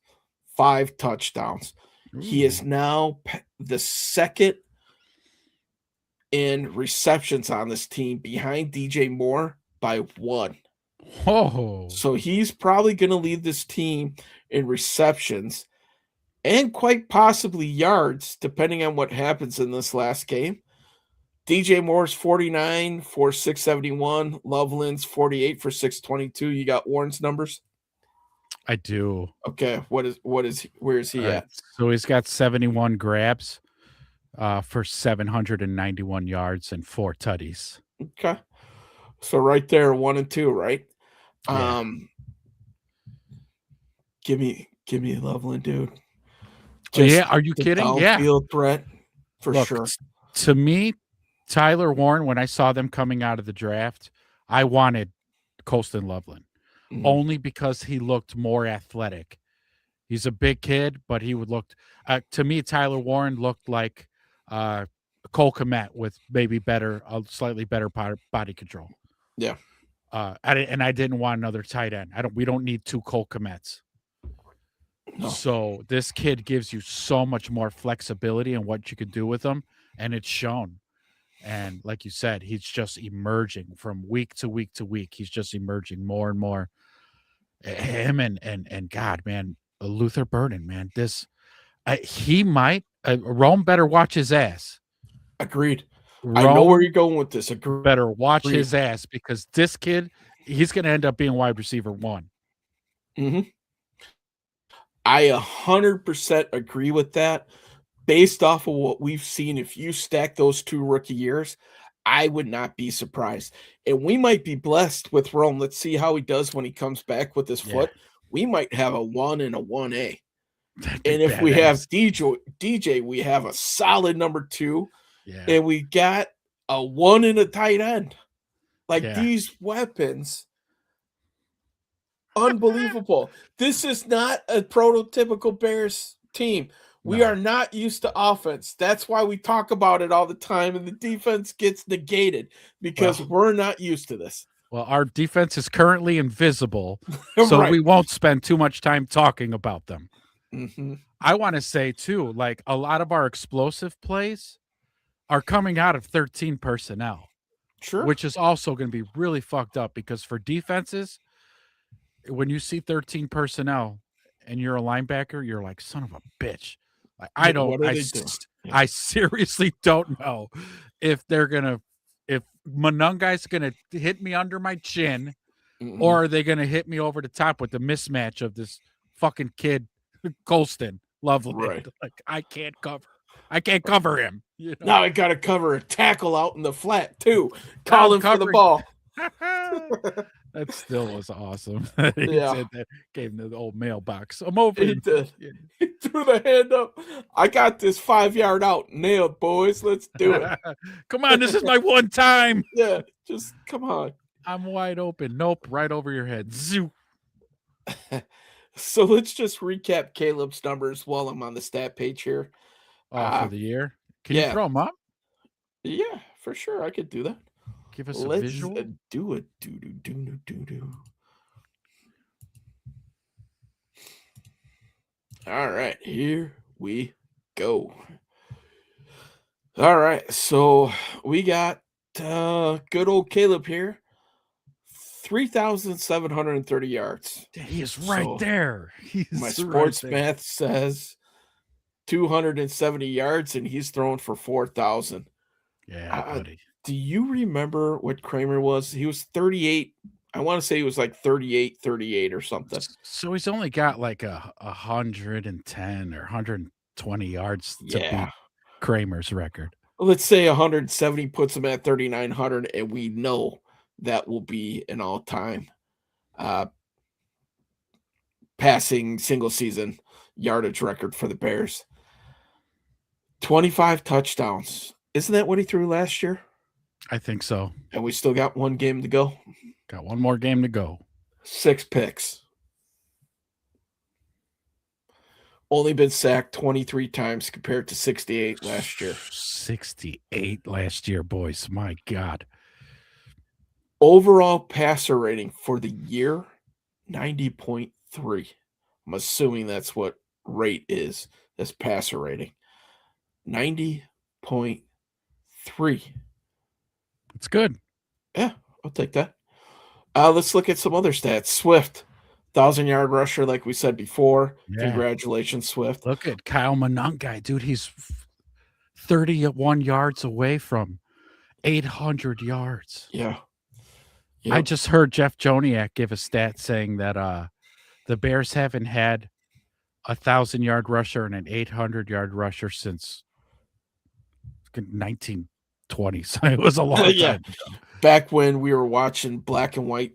5 touchdowns. He is now the second in receptions on this team behind DJ Moore by 1. Oh. So he's probably going to lead this team in receptions and quite possibly yards, depending on what happens in this last game. DJ Moore's 49 for 671. Loveland's 48 for 622. You got Warren's numbers? I do. Okay. Where is he at? So he's got 71 grabs for 791 yards and 4 tutties. Okay. So right there, 1 and 2, right? Yeah. Give me Loveland, dude. Are you kidding? Yeah. Field threat for sure. To me, Tyler Warren, when I saw them coming out of the draft, I wanted Colston Loveland only because he looked more athletic. He's a big kid, but he would look to me, Tyler Warren looked like Cole Kmet with maybe slightly better body control. Yeah. I didn't want another tight end. We don't need 2 Cole Kmets. No. So this kid gives you so much more flexibility in what you can do with him, and it's shown. And like you said, he's just emerging from week to week to week. He's just emerging more and more. Him and God, man, Luther Burden, man, he might. Rome better watch his ass. Agreed. I know where you're going with this. Agreed. Better watch his ass because this kid, he's going to end up being wide receiver 1. Mm-hmm. I 100% agree with that. Based off of what we've seen, if you stack those 2 rookie years, I would not be surprised. And we might be blessed with Rome. Let's see how he does when he comes back with his foot. We might have a 1 and a 1A. And if we have DJ, we have a solid number 2. Yeah. And we got a 1 and a tight end. These weapons, unbelievable. This is not a prototypical Bears team. We are not used to offense. That's why we talk about it all the time, and the defense gets negated because we're not used to this. Well, our defense is currently invisible, so we won't spend too much time talking about them. Mm-hmm. I want to say, too, like a lot of our explosive plays are coming out of 13 personnel, which is also going to be really fucked up because for defenses, when you see 13 personnel and you're a linebacker, you're like, son of a bitch. Like, I seriously don't know if Monungai's gonna hit me under my chin, or are they gonna hit me over the top with the mismatch of this fucking kid Colston Loveland? Right. Like I can't cover him. You know? Now I gotta cover a tackle out in the flat too. Calling for the ball. That still was awesome. He said that, gave him the old mailbox. I'm over. He did. He threw the hand up. I got this 5-yard out. Nailed, boys. Let's do it. Come on, this is my one time. Yeah, just come on. I'm wide open. Nope, right over your head. Zoo. So let's just recap Caleb's numbers while I'm on the stat page here. For the year. Can you throw them up? Yeah, for sure. I could do that. Give us a Let's visual. do it. Do. All right, here we go. All right, so we got good old Caleb here, 3,730 yards. He is right So there. He my is right sports there. math says 270 yards, and he's throwing for 4,000. Yeah, buddy. Do you remember what Kramer was? He was 38. I want to say he was like 38, 38 or something. So he's only got like a 110 or 120 yards to beat Yeah. Kramer's record. Let's say 170 puts him at 3,900, and we know that will be an all-time passing single season yardage record for the Bears. 25 touchdowns. Isn't that what he threw last year? I think so. And we still got one game to go. Got one more game to go. 6 picks. Only been sacked 23 times compared to 68 last year. 68 last year, boys. My God. Overall passer rating for the year, 90.3. I'm assuming that's what rate is. That's passer rating. 90.3. It's good. Yeah, I'll take that. Let's look at some other stats. Swift, 1,000-yard rusher, like we said before. Yeah. Congratulations, Swift. Look at Kyle Monangai, dude. He's 31 yards away from 800 yards. Yeah. I just heard Jeff Joniak give a stat saying that the Bears haven't had a 1,000-yard rusher and an 800-yard rusher since 1920s. It was a long time. Back when we were watching black and white,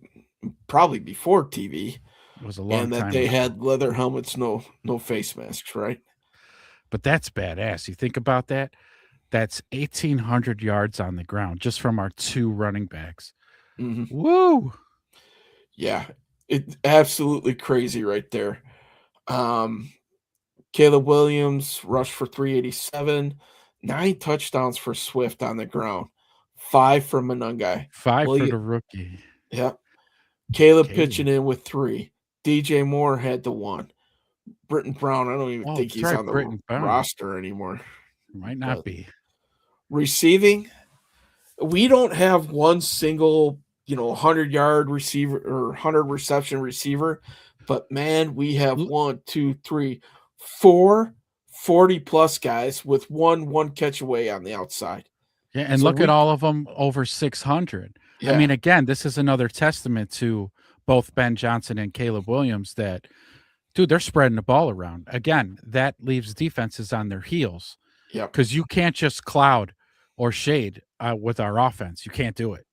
probably before TV. It was a long and that time they ago. had leather helmets, no face masks, right? But that's badass. You think about that? That's 1,800 yards on the ground just from our two running backs. Mm-hmm. Woo! Yeah, it's absolutely crazy right there. Caleb Williams rushed for 387, 9 touchdowns for Swift on the ground, 5 for Monangai. 5 for the rookie. Yep. Caleb pitching in with 3. DJ Moore had the 1. Britton Brown, I don't even think he's on the roster anymore. Might not be. Receiving, we don't have one single, 100-yard receiver or 100 reception receiver, but man, we have 1, 2, 3, 4 40-plus guys with one catch away on the outside. Yeah, and so look at all of them over 600. Yeah. I mean, again, this is another testament to both Ben Johnson and Caleb Williams that, dude, they're spreading the ball around. Again, that leaves defenses on their heels. Yeah, because you can't just cloud or shade with our offense. You can't do it.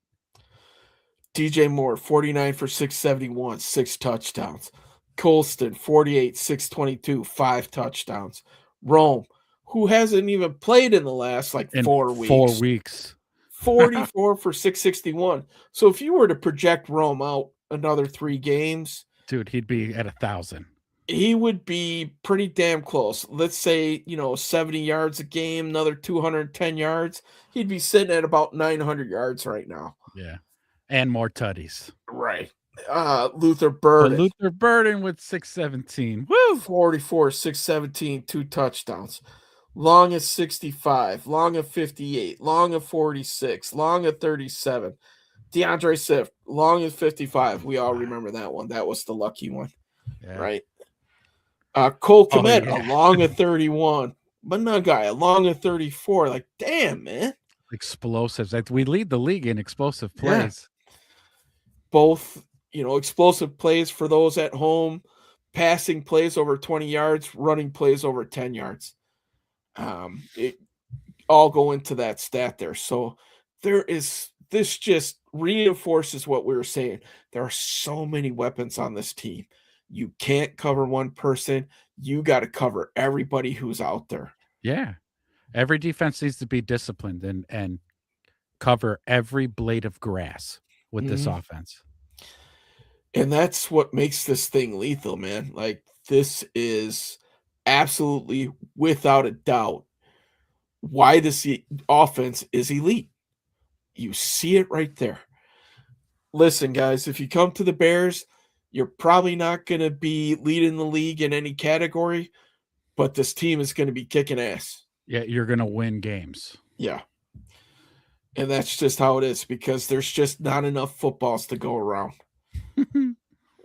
DJ Moore, 49 for 671, 6 touchdowns. Colston, 48, 622, 5 touchdowns. Rome, who hasn't even played in the last 4 weeks. 4 weeks. 44 for 661. So if you were to project Rome out another 3 games, dude, he'd be at 1,000. He would be pretty damn close. Let's say, 70 yards a game, another 210 yards. He'd be sitting at about 900 yards right now. Yeah. And more tutties. Right. Luther Burden. But Luther Burden with 617. Woo! 44, 617, 2 touchdowns. Long of 65, long of 58, long of 46, long of 37. DeAndre Swift, long of 55. We all remember that one. That was the lucky one. Yeah. Right. Cole Kmet, a long of 31. Monangai, a long of 34. Damn, man. Explosives. We lead the league in explosive plays. Yeah. Both, explosive plays for those at home, passing plays over 20 yards, running plays over 10 yards. It all go into that stat there. So this just reinforces what we were saying. There are so many weapons on this team. You can't cover one person. You got to cover everybody who's out there. Yeah. Every defense needs to be disciplined and cover every blade of grass with this offense. And that's what makes this thing lethal, man. This is absolutely, without a doubt, why this offense is elite. You see it right there. Listen, guys, if you come to the Bears, you're probably not going to be leading the league in any category, but this team is going to be kicking ass. Yeah, you're going to win games. Yeah. And that's just how it is because there's just not enough footballs to go around.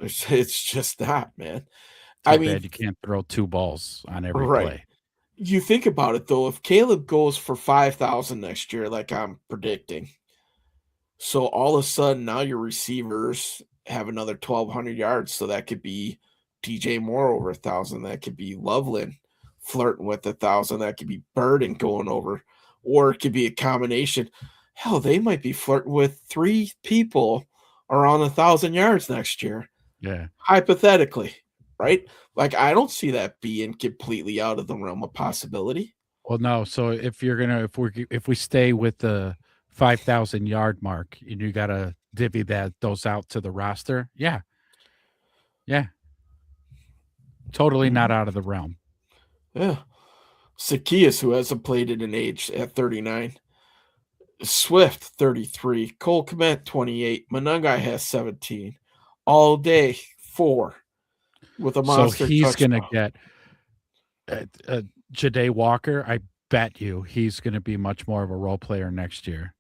It's just that, man. Too bad you can't throw 2 balls on every play. You think about it, though. If Caleb goes for 5,000 next year, like I'm predicting, so all of a sudden now your receivers have another 1,200 yards. So that could be DJ Moore over 1,000. That could be Loveland flirting with 1,000. That could be Burden going over. Or it could be a combination. Hell, they might be flirting with 3 people around 1,000 yards next year. Yeah. Hypothetically, right? Like, I don't see that being completely out of the realm of possibility. Well, no. So if we stay with the 5,000 yard mark, and you got to divvy those out to the roster, yeah, totally not out of the realm. Yeah, Zacchaeus, who hasn't played at an age at 39, Swift 33, Cole Kmet 28, Monangai has 17, All Day 4 with a monster. So he's touchdown. going to get Ja'Day Walker. I bet you he's going to be much more of a role player next year.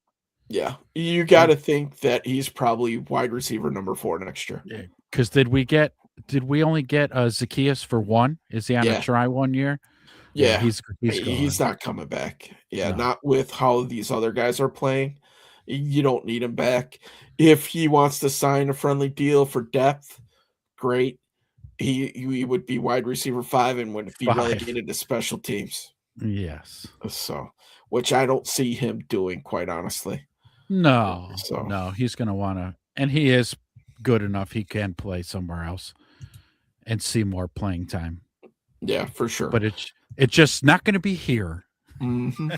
Yeah, you got to think that he's probably wide receiver number 4 next year. Yeah, because did we only get Zacchaeus for 1? Is he on a try 1 year? Yeah, he's not coming back. Yeah, no. Not with how these other guys are playing. You don't need him back. If he wants to sign a friendly deal for depth, great. He would be wide receiver 5 and would be relegated to special teams. Yes. So, which I don't see him doing, quite honestly. No, he's going to want to, and he is good enough. He can play somewhere else and see more playing time. Yeah, for sure. But it's just not going to be here. Mm-hmm.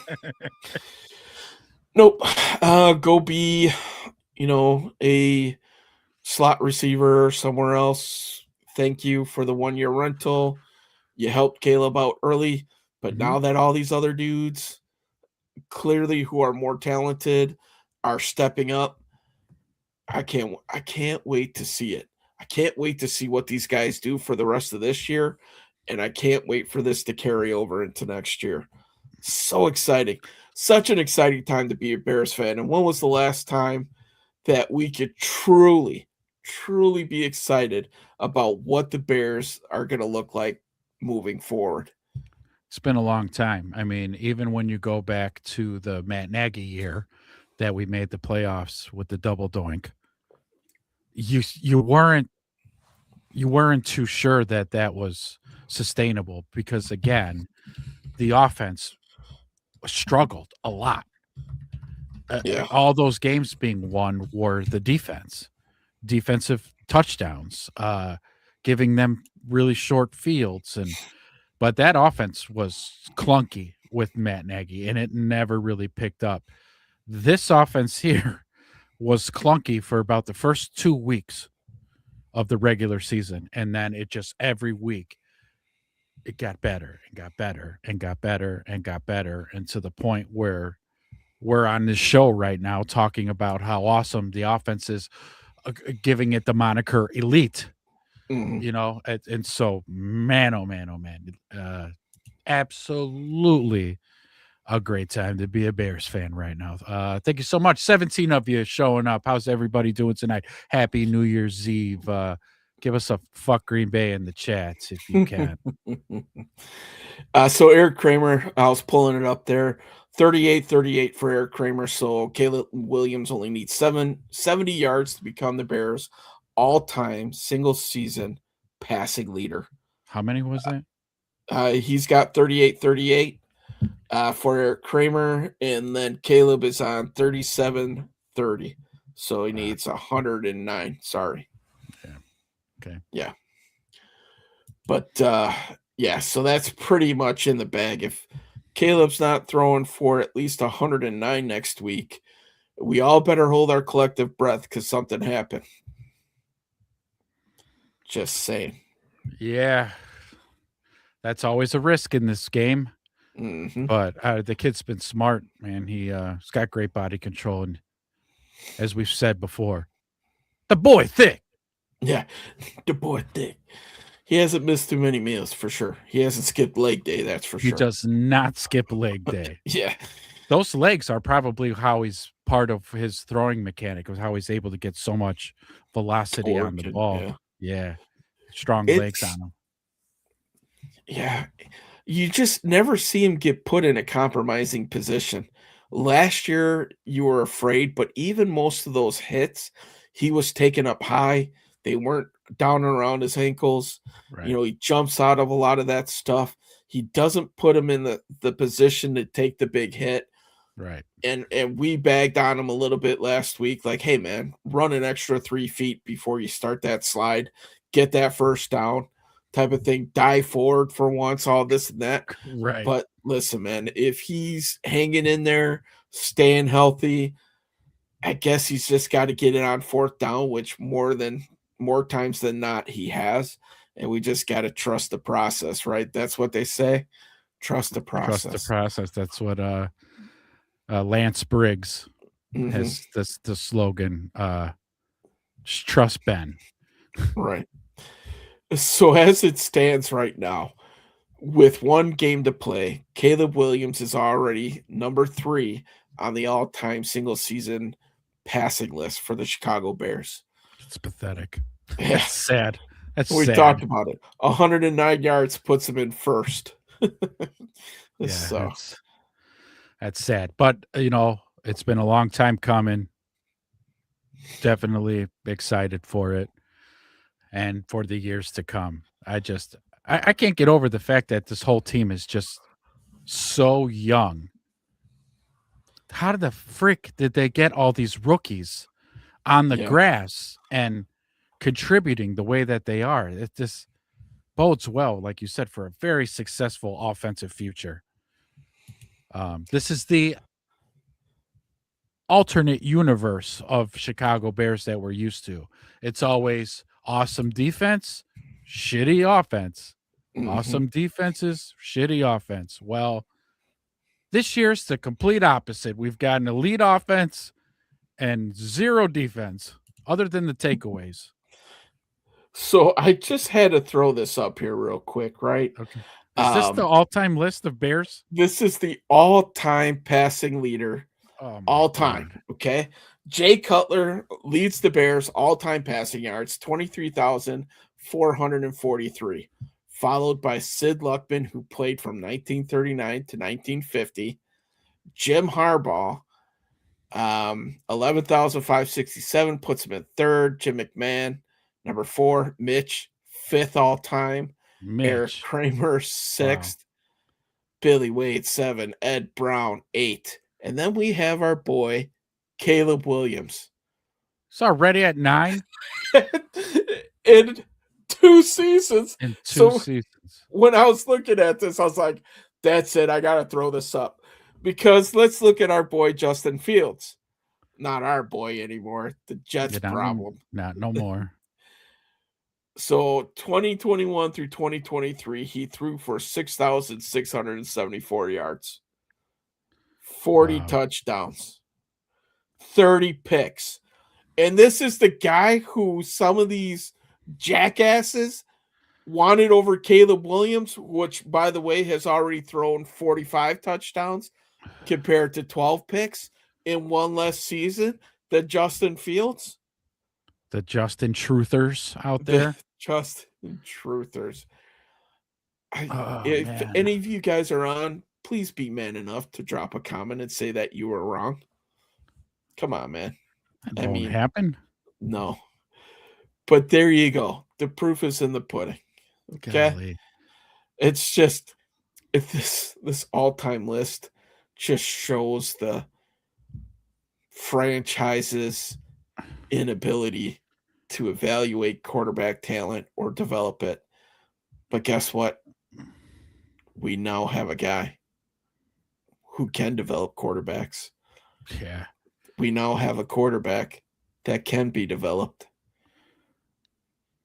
Nope. Go be, a slot receiver somewhere else. Thank you for the 1-year rental. You helped Caleb out early, but now that all these other dudes clearly who are more talented are stepping up, I can't wait to see it. I can't wait to see what these guys do for the rest of this year, and I can't wait for this to carry over into next year. So exciting. Such an exciting time to be a Bears fan. And when was the last time that we could truly be excited about what the Bears are going to look like moving forward? It's been a long time. I mean, even when you go back to the Matt Nagy year that we made the playoffs with the double doink, you weren't too sure that was sustainable because, again, the offense struggled a lot. All those games being won were the defensive touchdowns, giving them really short fields, but that offense was clunky with Matt Nagy, and it never really picked up. This offense here was clunky for about the first 2 weeks of the regular season, and then it just every week it got better and got better and got better and got better, and to the point where we're on this show right now talking about how awesome the offense is, giving it the moniker elite. And so, man, oh man, absolutely a great time to be a Bears fan right now. Thank you so much. 17 of you showing up. How's everybody doing tonight? Happy New Year's Eve. Give us a fuck Green Bay in the chats if you can. So Eric Kramer, I was pulling it up there. 38-38 for Eric Kramer. So Caleb Williams only needs 70 yards to become the Bears all-time single season passing leader. How many was that? He's got 38-38 for Eric Kramer, and then Caleb is on 37-30. So he needs 109. Sorry. Yeah. Okay. Yeah. But so that's pretty much in the bag. If Caleb's not throwing for at least 109 next week, we all better hold our collective breath because something happened. Just saying. Yeah. That's always a risk in this game. Mhm. But the kid's been smart, man. He's got great body control, and as we've said before, the boy thick. Yeah, the boy thick. He hasn't missed too many meals for sure. He hasn't skipped leg day, that's for He sure. does not skip leg day. Yeah. Those legs are probably how he's part of his throwing mechanic, of how he's able to get so much velocity on the Torque and ball. yeah. Yeah, strong legs It's on him. yeah. You just never see him get put in a compromising position. Last year, you were afraid, but even most of those hits, he was taken up high. They weren't down around his ankles. You Right, know, he jumps out of a lot of that stuff. He doesn't put him in the position to take the big hit. right. And we bagged on him a little bit last week, like, hey man, run an extra 3 feet before you start that slide, get that first down, type of thing, dive forward for once, all this and that. Right. But listen, man, if he's hanging in there, staying healthy, I guess he's just got to get it on fourth down, which more times than not he has. And we just got to trust the process, right? That's what they say. Trust the Trust the process. process. That's what Lance Briggs Hmm. has this the slogan. Trust Ben. Right. So as it stands right now, with one game to play, Caleb Williams is already number 3 on the all-time single season passing list for the Chicago Bears. It's pathetic. Yeah, That's sad. That's we sad. talked about it. 109 yards puts him in first. Yeah, So, that's sad. But it's been a long time coming. Definitely excited for it and for the years to come. I can't get over the fact that this whole team is just so young. How the frick did they get all these rookies on the yeah. grass and contributing the way that they are? It just bodes well, like you said, for a very successful offensive future. This is the alternate universe of Chicago Bears that we're used to. It's always awesome defense, shitty offense. Mhm. Awesome defenses, shitty offense. Well, this year's the complete opposite. We've got an elite offense and zero defense, other than the takeaways. So I just had to throw this up here real quick, right? Okay. Is this the Um, all-time list of Bears? this is the all-time passing leader Oh my all time. god. Okay. Jay Cutler leads the Bears all time passing yards, 23,443, followed by Sid Luckman, who played from 1939 to 1950. Jim Harbaugh, 11,567, puts him in third. Jim McMahon, number 4. Mitch, fifth all time. Eric Mitch. Kramer, Wow. sixth. Billy Wade, 7. Ed Brown, 8. And then we have our boy, Caleb Williams. It's already at 9 in 2 seasons. in 2 So seasons. when I was looking at this, I was like, that's it. I got to throw this up. Because let's look at our boy, Justin Fields. Not our boy anymore. The Jets Yeah, problem. no more. So 2021 through 2023, he threw for 6,674 yards, 40 Wow. touchdowns, 30 picks. And this is the guy who some of these jackasses wanted over Caleb Williams, which, by the way, has already thrown 45 touchdowns compared to 12 picks in one less season than Justin Fields. The Justin Truthers out The there. Justin Truthers. Oh, If man. any of you guys are on, please be man enough to drop a comment and say that you were wrong. Come on, man. That won't happen. No. But there you go. The proof is in the pudding. Okay. Golly. It's just if this all-time list just shows the franchise's inability to evaluate quarterback talent or develop it. But guess what? We now have a guy who can develop quarterbacks. Yeah. We now have a quarterback that can be developed.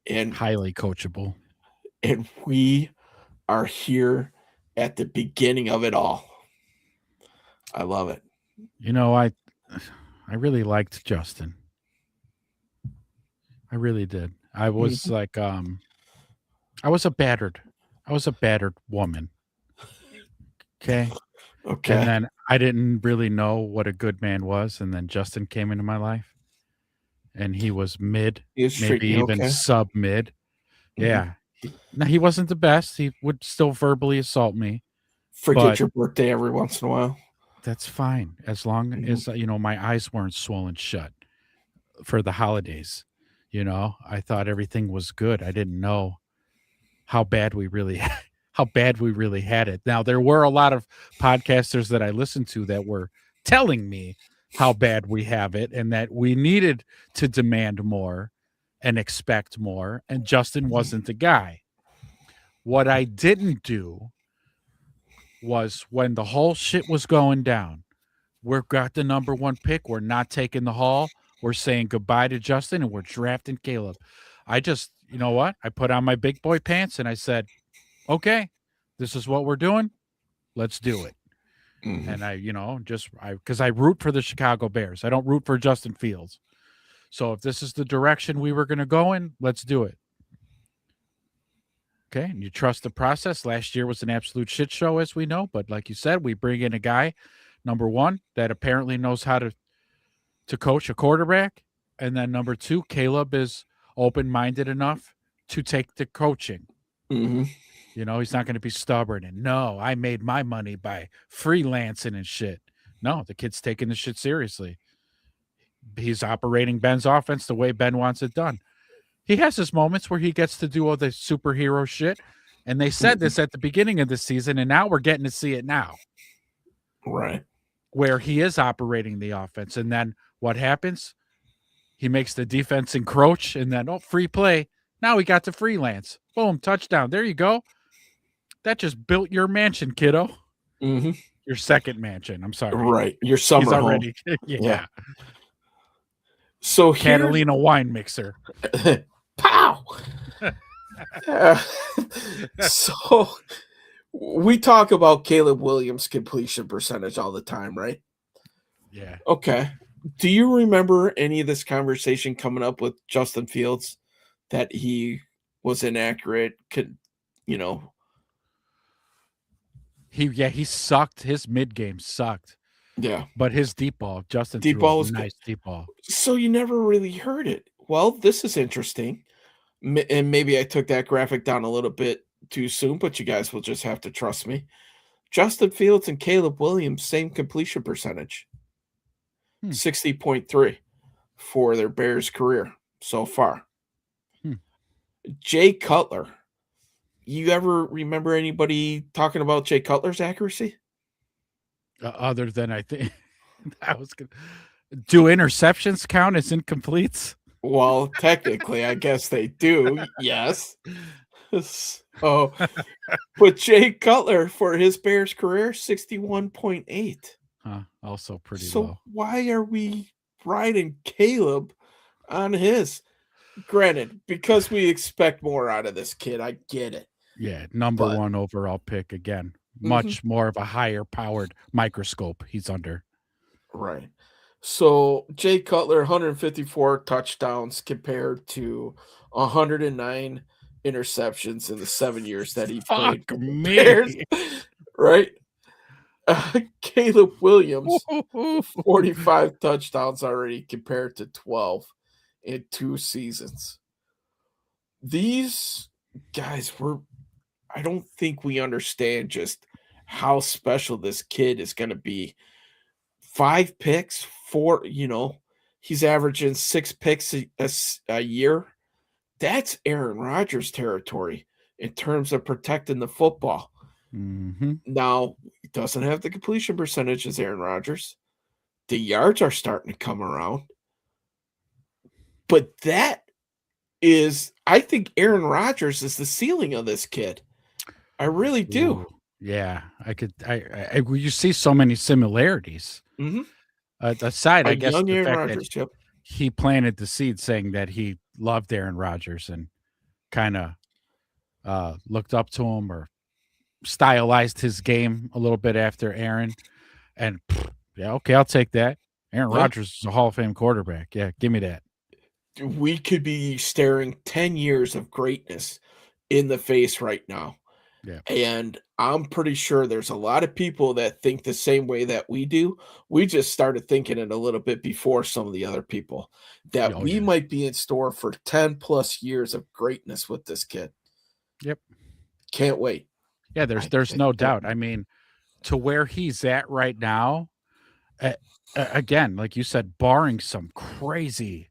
And Highly coachable. we are here at the beginning of it all. I love it. You know, I really liked Justin. I really did. I was like, I was a battered woman. Okay. Okay. And then I didn't really know what a good man was. And then Justin came into my life and he was mid, He was maybe treating you even okay? sub mid. Yeah. Now he wasn't the best. He would still verbally assault me, Forget but your birthday every once in a while. that's fine as long as my eyes weren't swollen shut for the holidays. I thought everything was good. I didn't know how bad we really had it. Now there were a lot of podcasters that I listened to that were telling me how bad we have it and that we needed to demand more and expect more, and Justin wasn't the guy. What I didn't do was when the whole shit was going down, we've got the number 1 pick, we're not taking the Hall, we're saying goodbye to Justin and we're drafting Caleb. I just, you know what? I put on my big boy pants and I said, okay, this is what we're doing. Let's do it. And I, because I root for the Chicago Bears. I don't root for Justin Fields. So if this is the direction we were going to go in, let's do it. Okay. And you trust the process. Last year was an absolute shit show, as we know. But like you said, we bring in a guy, number 1, that apparently knows how to coach a quarterback. And then number 2, Caleb is open-minded enough to take the coaching. He's not going to be stubborn and no, I made my money by freelancing and shit. No, the kid's taking this shit seriously. He's operating Ben's offense the way Ben wants it done. He has his moments where he gets to do all the superhero shit. And they said this at the beginning of the season, and now we're getting to see it now. Right. Where he is operating the offense. And then what happens? He makes the defense encroach, and then, free play. Now we got to freelance. Boom, touchdown. There you go. That just built your mansion, kiddo. Your second mansion. I'm sorry. Right. Your summer He's already, home. yeah. So Catalina wine mixer. Pow! So we talk about Caleb Williams' completion percentage all the time, right? Yeah. Okay. Do you remember any of this conversation coming up with Justin Fields that he was inaccurate? He sucked. His mid game sucked. Yeah. But his deep ball, Justin deep threw ball a was nice good. Deep ball. So you never really heard it. Well, this is interesting. And maybe I took that graphic down a little bit too soon, but you guys will just have to trust me. Justin Fields and Caleb Williams, same completion percentage. 60.3 for their Bears career so far. Jay Cutler. You ever remember anybody talking about Jay Cutler's accuracy? Other than I think I was going to do interceptions count as incompletes? Well, technically, I guess they do. Yes. So, but Jay Cutler for his Bears career, 61.8. Also pretty so low. Why are we riding Caleb on his? Granted, because we expect more out of this kid. I get it. Yeah, number 1 overall pick again. Much more of a higher powered microscope he's under. Right. So Jay Cutler, 154 touchdowns compared to 109 interceptions in the 7 years that he played. Bears, right? Caleb Williams, 45 touchdowns already compared to 12 in 2 seasons. These guys I don't think we understand just how special this kid is going to be. 5 picks, 4, he's averaging 6 picks a year. That's Aaron Rodgers territory in terms of protecting the football. Now, he doesn't have the completion percentage as Aaron Rodgers. The yards are starting to come around. But I think Aaron Rodgers is the ceiling of this kid. I really do. Ooh, yeah, you see so many similarities. Aside, I guess, the fact Rodgers, that he planted the seed saying that he loved Aaron Rodgers and kind of looked up to him or stylized his game a little bit after Aaron. And yeah, okay, I'll take that. Aaron Yeah. Rodgers is a Hall of Fame quarterback. Yeah, give me that. We could be staring 10 years of greatness in the face right now. Yeah. And I'm pretty sure there's a lot of people that think the same way that we do. We just started thinking it a little bit before some of the other people that Oh, we yeah. might be in store for 10 plus years of greatness with this kid. Yep. Can't wait. Yeah, there's I no can't doubt. wait. I mean, to where he's at right now, uh, again, like you said, barring some crazy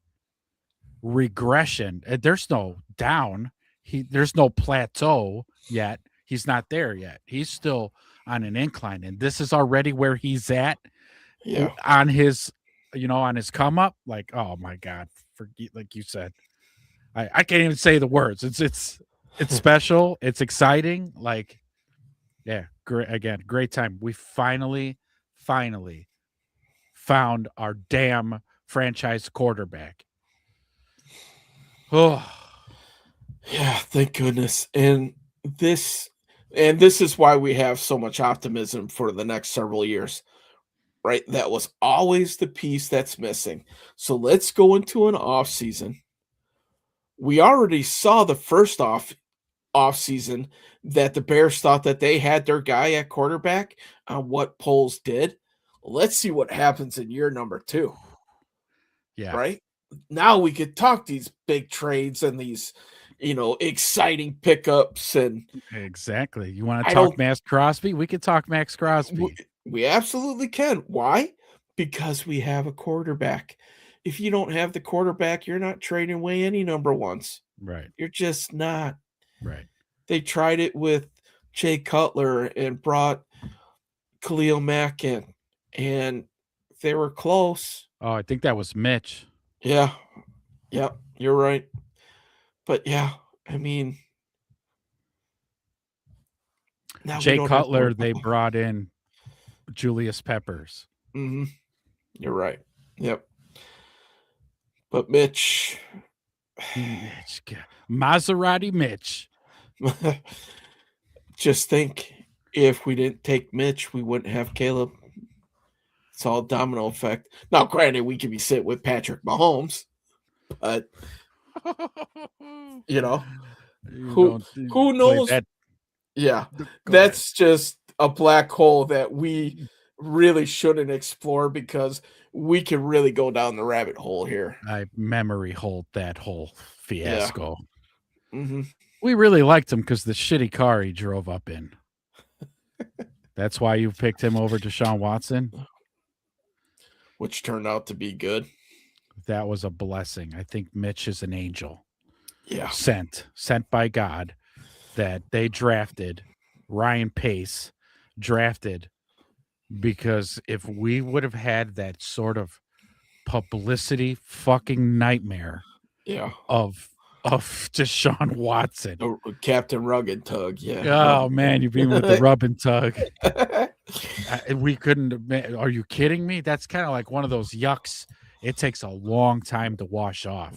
regression, there's no down. There's no plateau yet. He's not there yet. He's still on an incline, and this is already where he's at Yeah. on his, on his come up. Like, oh my God, forget, like you said, I can't even say the words. It's special. It's exciting. Like, yeah, great time. We finally found our damn franchise quarterback. Oh, Yeah, thank goodness. This this is why we have so much optimism for the next several years. Right? That was always the piece that's missing. So let's go into an off season. We already saw the first off season that the Bears thought that they had their guy at quarterback on what polls did. Let's see what happens in year number 2. yeah, Right? Now we could talk these big trades and these, exciting pickups. And exactly. You want to I talk don't Max Crosby? We could talk Max Crosby. we absolutely can. Why? Because we have a quarterback. If you don't have the quarterback, you're not trading away any number ones. Right, You're just not. right. They tried it with Jay Cutler and brought Khalil Mack in, and they were close. Oh, I think that was Mitch. Yeah. Yep. You're right. But yeah, I mean, now we Jay don't have Cutler, they quarterback. brought in Julius Peppers. Mhm. You're right. Yep. But Mitch, Mitch, Maserati Mitch. just think if we didn't take Mitch, we wouldn't have Caleb. It's all domino effect. Now, granted, we could be sitting with Patrick Mahomes, but You who don't who play knows? that. Yeah, Go ahead. that's just a black hole that we really shouldn't explore because we can really go down the rabbit hole here. I memory hold that whole fiasco. hmm We really liked him because the shitty car he drove up in. That's why you picked him over Deshaun Watson. Which turned out to be good. That was a blessing. I think Mitch is an angel Yeah. sent by God that they drafted Ryan Pace drafted because if we would have had that sort of publicity fucking nightmare Yeah. of Deshaun Watson. Captain Rugged Tug. Yeah. Oh man, you beat me with the rub and tug. We couldn't. Are you kidding me? That's kind of like one of those yucks. It takes a long time to wash off,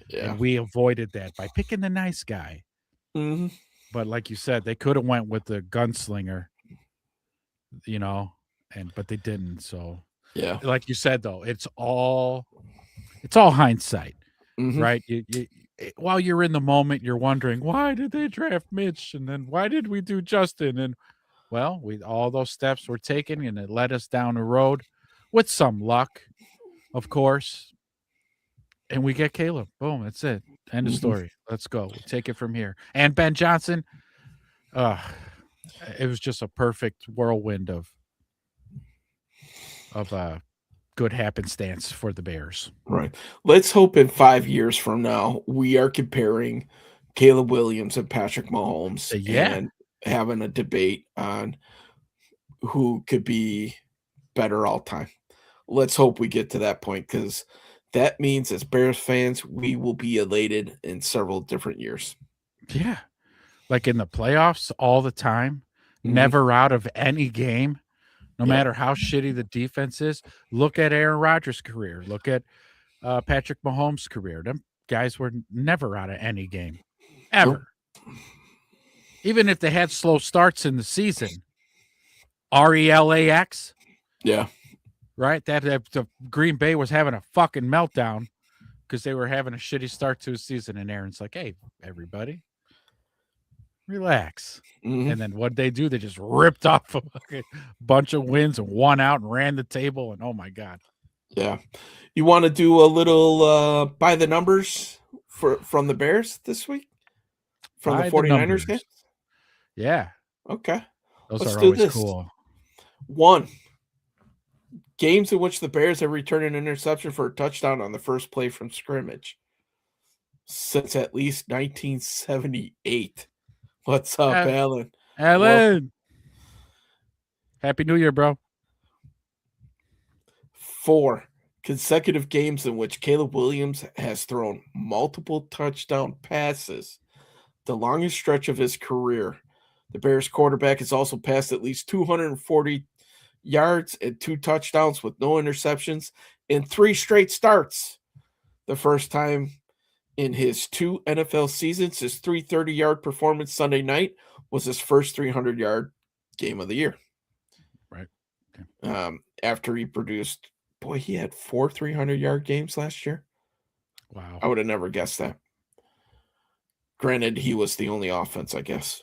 Yeah. and we avoided that by picking the nice guy. hmm But like you said, they could have went with the gunslinger, but they didn't. So, Yeah. like you said, though, it's all hindsight, Mhm. right? While you're in the moment, you're wondering why did they draft Mitch, and then why did we do Justin, and well, all those steps were taken, and it led us down a road with some luck, of course, and we get Caleb. Boom, that's it. End of Mhm. story. Let's go. We'll take it from here. And Ben Johnson, it was just a perfect whirlwind of good happenstance for the Bears. Right. Let's hope in 5 years from now we are comparing Caleb Williams and Patrick Mahomes Yeah. and having a debate on who could be better all time. Let's hope we get to that point because that means as Bears fans, we will be elated in several different years. Yeah. Like in the playoffs all the time, Mhm. never out of any game, no Yeah. matter how shitty the defense is. Look at Aaron Rodgers' career. Look at Patrick Mahomes' career. Them guys were never out of any game, ever. even if they had slow starts in the season, RELAX, Yeah. right? That the Green Bay was having a fucking meltdown because they were having a shitty start to a season, and Aaron's like, "Hey, everybody, relax." Mhm. And then what they do, they just ripped off a fucking bunch of wins and won out and ran the table. And oh my god, Yeah. You want to do a little by the numbers from the Bears this week? From the by the 49ers game? numbers, yeah, Okay. those Let's are do always this. cool. 1. Games in which the Bears have returned an interception for a touchdown on the first play from scrimmage since at least 1978. What's up, Alan? Alan, Happy New Year, bro. 4. Consecutive games in which Caleb Williams has thrown multiple touchdown passes, the longest stretch of his career. The Bears quarterback has also passed at least 240 yards and 2 touchdowns with no interceptions in 3 straight starts. The first time in his 2 NFL seasons, his 330-yard performance Sunday night was his first 300-yard game of the year. Right. Okay. After he produced, he had 4 300-yard games last year. Wow. I would have never guessed that. Granted, he was the only offense, I guess.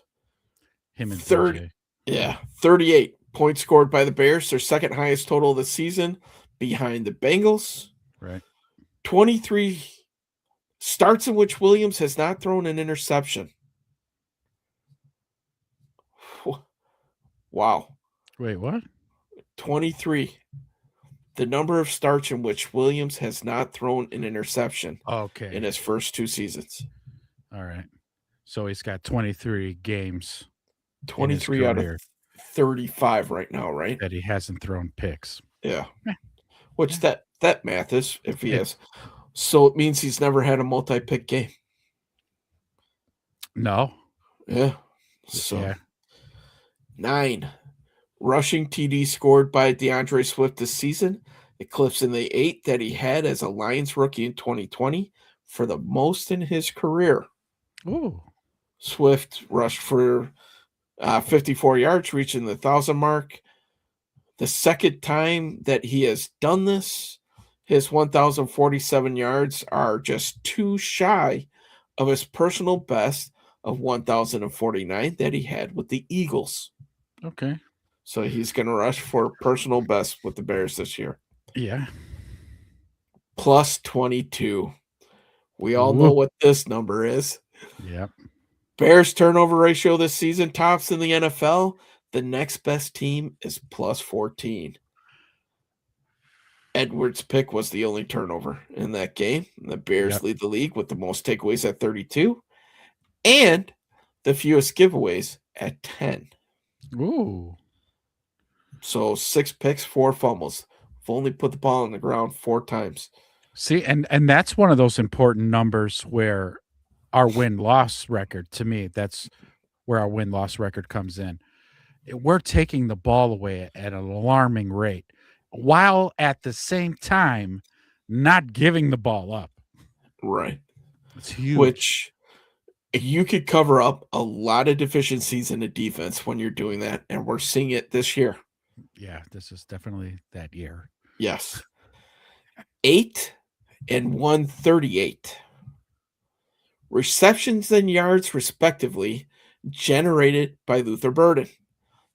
Him and 30, DJ. Yeah, 38 points scored by the Bears, their second highest total of the season, behind the Bengals. Right. 23 starts in which Williams has not thrown an interception. Wow. Wait, what? 23. The number of starts in which Williams has not thrown an interception Okay. in his first 2 seasons. All right. So he's got 23 games 23 out of career 35 right now, right? that he hasn't thrown picks. Yeah. Yeah. Which that math is, if he It- has. So it means he's never had a multi-pick game. No. Yeah. So Yeah. 9. Rushing TD scored by DeAndre Swift this season, eclipsing the 8 that he had as a Lions rookie in 2020 for the most in his career. Ooh. Swift rushed for 54 yards, reaching the 1,000 mark. The second time that he has done this, his 1,047 yards are just 2 shy of his personal best of 1,049 that he had with the Eagles. Okay. So he's going to rush for personal best with the Bears this year. Yeah. Plus 22. We all know what this number is. Yep. Bears turnover ratio this season tops in the NFL. The next best team is plus 14. Edwards' pick was the only turnover in that game. The Bears lead the league with the most takeaways at 32 and the fewest giveaways at 10. Ooh. So 6 picks, 4 fumbles. We've only put the ball on the ground 4 times. See, and that's one of those important numbers where our win-loss record, to me, that's where our win-loss record comes in. We're taking the ball away at an alarming rate, while at the same time not giving the ball up. Right. It's huge. Which you could cover up a lot of deficiencies in the defense when you're doing that, and we're seeing it this year. Yeah, this is definitely that year. Yes. 8 and 138. Receptions and yards, respectively, generated by Luther Burden,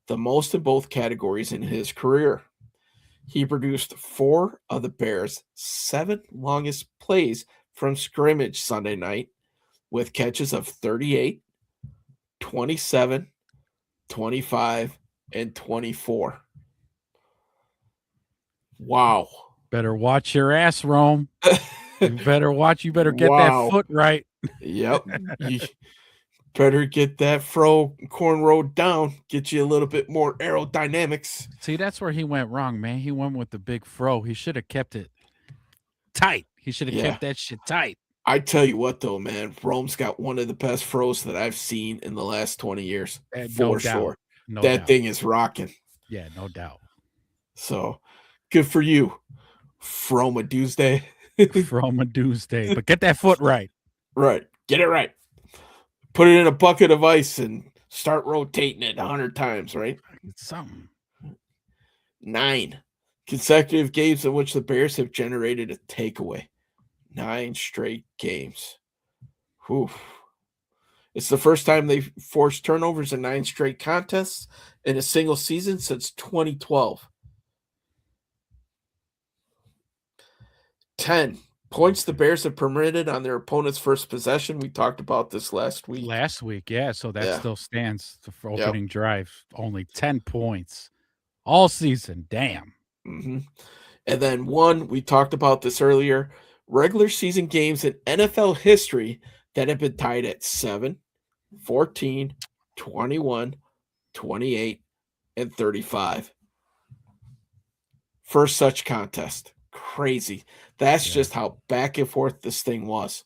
the most in both categories in his career. He produced 4 of the Bears' 7 longest plays from scrimmage Sunday night, with catches of 38, 27, 25, and 24. Wow. Better watch your ass, Rome. You better watch. You better get Wow. that foot right. Yep. You better get that cornrow down. Get you a little bit more aerodynamics. See, that's where he went wrong, man. He went with the big fro. He should have kept it tight. He should have kept that shit tight. I tell you what, though, man, Rome's got one of the best froze that I've seen in the last 20 years. No doubt. No that doubt. thing is rocking. Yeah, no doubt. So good for you, Froma Tuesday. From a Tuesday. But get that foot right. Right. Get it right. Put it in a bucket of ice and Start rotating it 100 times, right? It's something. 9 consecutive games in which the Bears have generated a takeaway. 9 straight games. Whew. It's the first time they've forced turnovers in 9 straight contests in a single season since 2012. 10 points the Bears have permitted on their opponent's first possession. We talked about this last week. Yeah. So that Yeah. still stands for Yep. opening drive. Only 10 points all season. Damn. Mm-hmm. And then 1, we talked about this earlier, regular season games in NFL history that have been tied at 7, 14, 21, 28, and 35. First such contest. Crazy. That's Yeah. just how back and forth this thing was.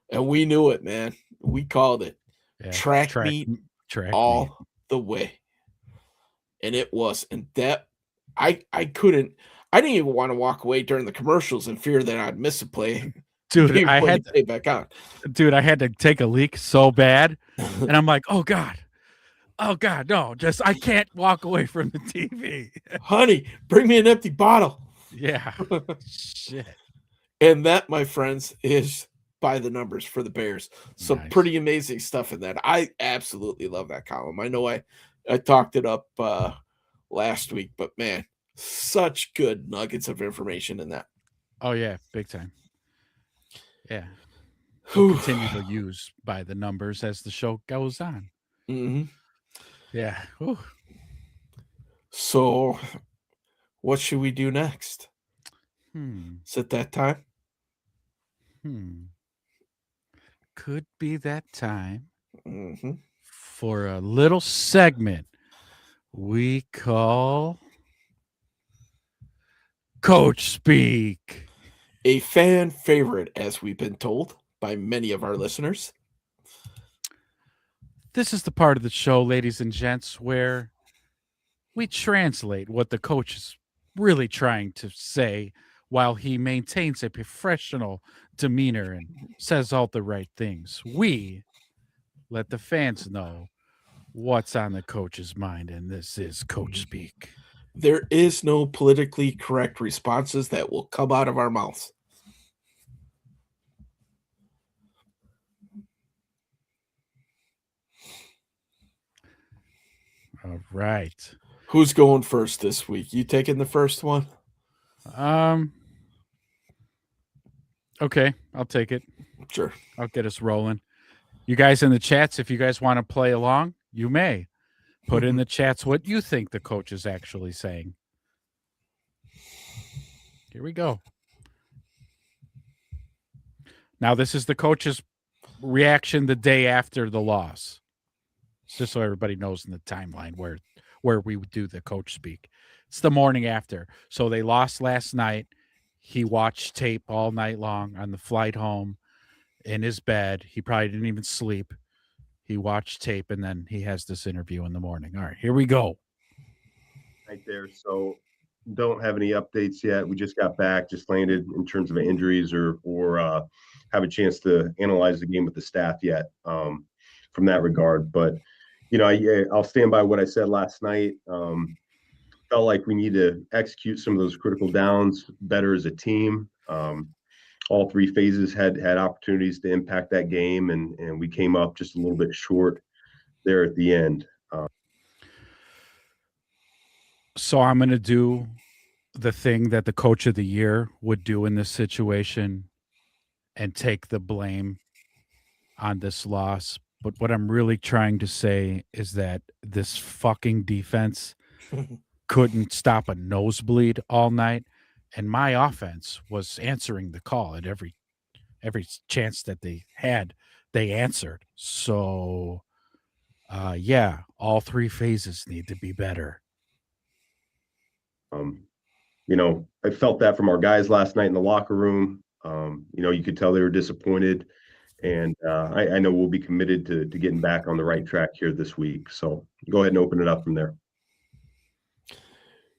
And we knew it, man. We called it. Yeah. Track meet all the way. And it was. And that I didn't even want to walk away during the commercials in fear that I'd miss a play. Dude, I had to pay back on. Dude, I had to take a leak so bad. And I'm like, oh God, no, I can't walk away from the TV. Honey, bring me an empty bottle. Yeah. Shit. And that, my friends, is by the numbers for the Bears. Some Nice. pretty amazing stuff in that. I absolutely love that column. I know I talked it up last week, but man, such good nuggets of information in that. Oh yeah, big time. Yeah. We'll continue to use by the numbers as the show goes on. Mm-hmm. Yeah. Whew. So what should we do next? Is it that time? Could be that time Mm-hmm. for a little segment we call Coach Speak. A fan favorite, as we've been told by many of our listeners. This is the part of the show, ladies and gents, where we translate what the coach is really trying to say while he maintains a professional demeanor and says all the right things. We let the fans know what's on the coach's mind, and this is Coach Speak. There is no politically correct responses that will come out of our mouths. All right. Who's going first this week? You taking the first one? Okay, I'll take it. Sure. I'll get us rolling. You guys in the chats, if you guys want to play along, you may. Put in the chats what you think the coach is actually saying. Here we go. Now, this is the coach's reaction the day after the loss. Just so everybody knows in the timeline where we would do the coach speak. It's the morning after. So they lost last night. He watched tape all night long on the flight home in his bed. He probably didn't even sleep. He watched tape, and then he has this interview in the morning. All right, here we go. Right there. So don't have any updates yet. We just got back, just landed in terms of injuries or have a chance to analyze the game with the staff yet from that regard. But, you know, I'll stand by what I said last night. Felt like we need to execute some of those critical downs better as a team. All 3 phases had opportunities to impact that game, and we came up just a little bit short there at the end. So I'm going to do the thing that the coach of the year would do in this situation and take the blame on this loss. But what I'm really trying to say is that this fucking defense couldn't stop a nosebleed all night. And my offense was answering the call at every chance that they had. They answered. So, yeah, all 3 phases need to be better. You know, I felt that from our guys last night in the locker room. You know, you could tell they were disappointed. And I know we'll be committed to getting back on the right track here this week. So go ahead and open it up from there.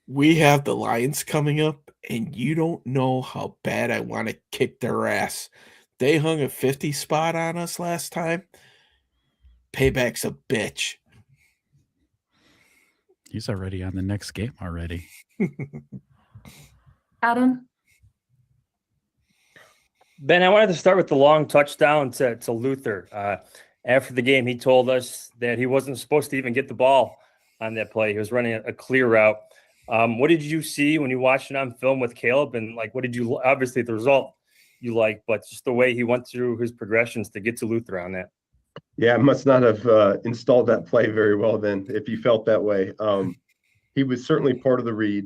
We have the Lions coming up, and you don't know how bad I want to kick their ass. They hung a 50 spot on us last time. Payback's a bitch. He's already on the next game already. Adam? Ben, I wanted to start with the long touchdown to Luther. After the game, he told us that he wasn't supposed to even get the ball on that play. He was running a clear route. What did you see when you watched it on film with Caleb? And like, what did you, obviously the result you like, but just the way he went through his progressions to get to Luther on that. Yeah, I must not have installed that play very well then, if you felt that way. He was certainly part of the read.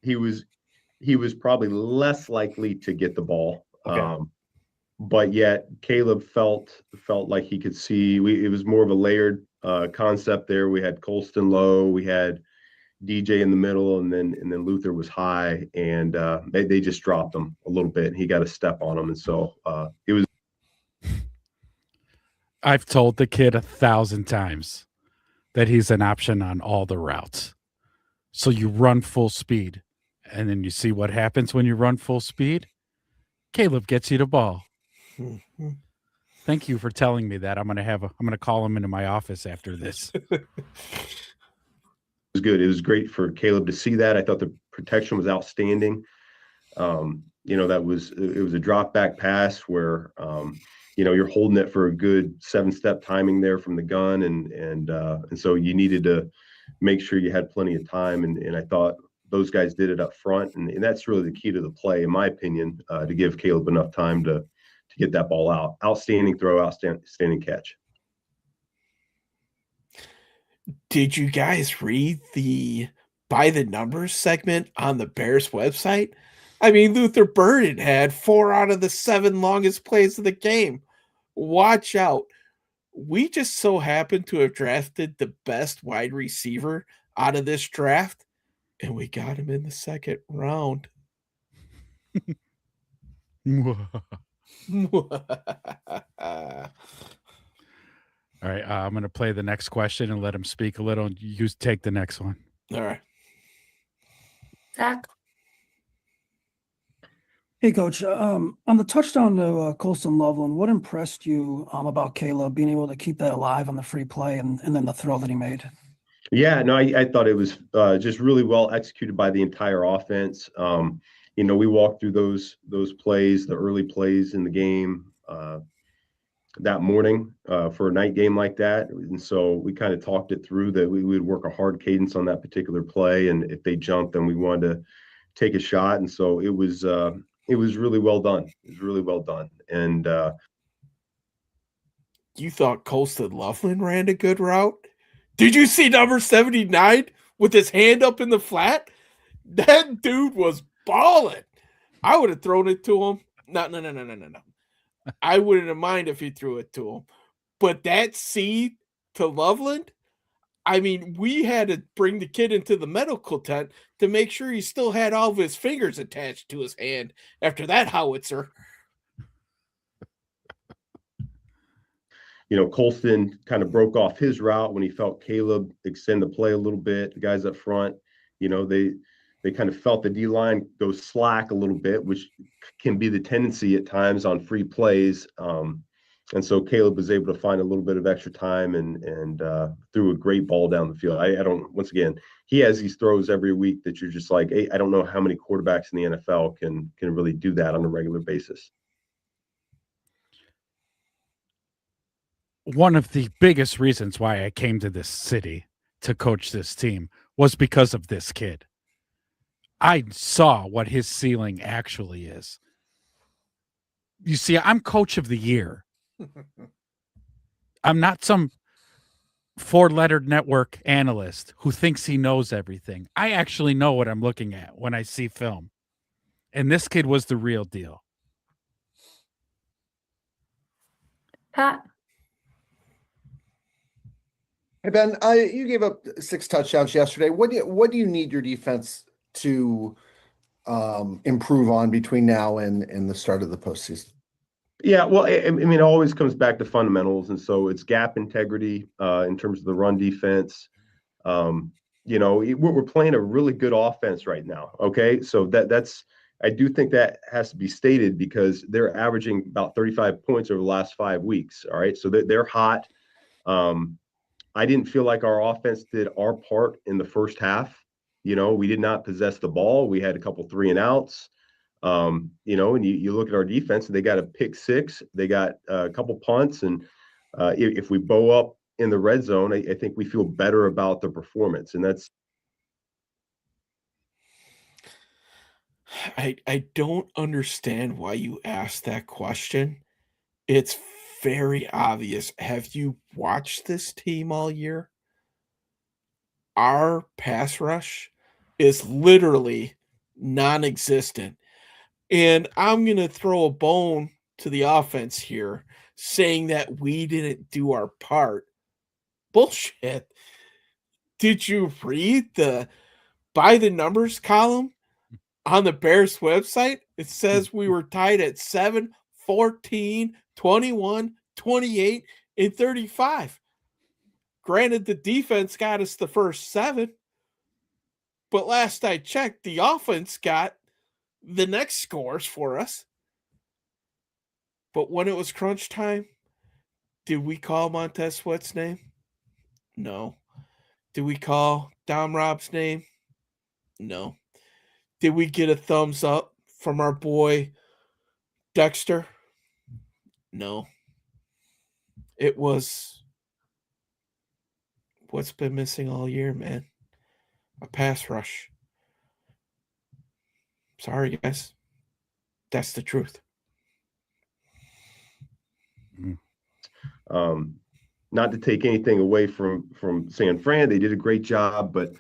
He was probably less likely to get the ball. Okay. But yet Caleb felt like he could see. It was more of a layered concept there. We had Colston low, we had DJ in the middle, and then Luther was high, and they just dropped him a little bit. He got a step on him, and so it was. I've told the kid 1,000 times that he's an option on all the routes. So you run full speed, and then you see what happens when you run full speed. Caleb gets you the ball. Thank you for telling me that. I'm gonna call him into my office after this. It was good. It was great for Caleb to see that. I thought the protection was outstanding. It was a drop back pass where you're holding it for a good 7-step timing there from the gun, and so you needed to make sure you had plenty of time, and I thought those guys did it up front, and that's really the key to the play, in my opinion, to give Caleb enough time to get that ball out. Outstanding throw, outstanding catch. Did you guys read the by the numbers segment on the Bears website? I mean, Luther Burden had 4 out of the 7 longest plays of the game. Watch out. We just so happen to have drafted the best wide receiver out of this draft, and we got him in the 2nd round. All right, I'm going to play the next question and let him speak a little. You take the next one. All right. Zach? Hey, Coach. On the touchdown to Colston Loveland, what impressed you about Caleb being able to keep that alive on the free play and then the throw that he made? Yeah, no, I thought it was just really well executed by the entire offense. We walked through those plays, the early plays in the game that morning for a night game like that. And so we kind of talked it through that we would work a hard cadence on that particular play. And if they jumped, then we wanted to take a shot. And so it was really well done. It was really well done. And you thought Colston Loveland ran a good route? Did you see number 79 with his hand up in the flat? That dude was balling. I would have thrown it to him. No. I wouldn't have minded if he threw it to him. But that seed to Loveland, I mean, we had to bring the kid into the medical tent to make sure he still had all of his fingers attached to his hand after that howitzer. Colston kind of broke off his route when he felt Caleb extend the play a little bit. The guys up front, they kind of felt the D-line go slack a little bit, which can be the tendency at times on free plays. And so Caleb was able to find a little bit of extra time and threw a great ball down the field. Once again, he has these throws every week that you're just like, hey, I don't know how many quarterbacks in the NFL can really do that on a regular basis. One of the biggest reasons why I came to this city to coach this team was because of this kid. I saw what his ceiling actually is. You see, I'm coach of the year. I'm not some 4-lettered network analyst who thinks he knows everything. I actually know what I'm looking at when I see film. And this kid was the real deal. Pat? Hey, Ben, you gave up 6 touchdowns yesterday. What do you need your defense to improve on between now and the start of the postseason? Yeah, well, I mean, it always comes back to fundamentals, and so it's gap integrity in terms of the run defense. We're playing a really good offense right now. Okay, so that's I do think that has to be stated because they're averaging about 35 points over the last 5 weeks. All right, so they're hot. I didn't feel like our offense did our part in the first half. We did not possess the ball. We had a couple 3-and-outs. And you look at our defense, they got a pick six, they got a couple punts, and if we bow up in the red zone, I think we feel better about the performance, and that's. I don't understand why you asked that question. It's very obvious. Have you watched this team all year? Our pass rush is literally non-existent. And I'm going to throw a bone to the offense here, saying that we didn't do our part. Bullshit. Did you read the by the numbers column on the Bears website? It says we were tied at 7, 14, 21, 28, and 35. Granted, the defense got us the first 7, but last I checked, the offense got the next scores for us. But when it was crunch time, did we call Montez Sweat's name? No. Did we call Dom Rob's name? No. Did we get a thumbs up from our boy Dexter? No. It was what's been missing all year, man. A pass rush. Sorry, guys. That's the truth. Not to take anything away from San Fran, they did a great job, but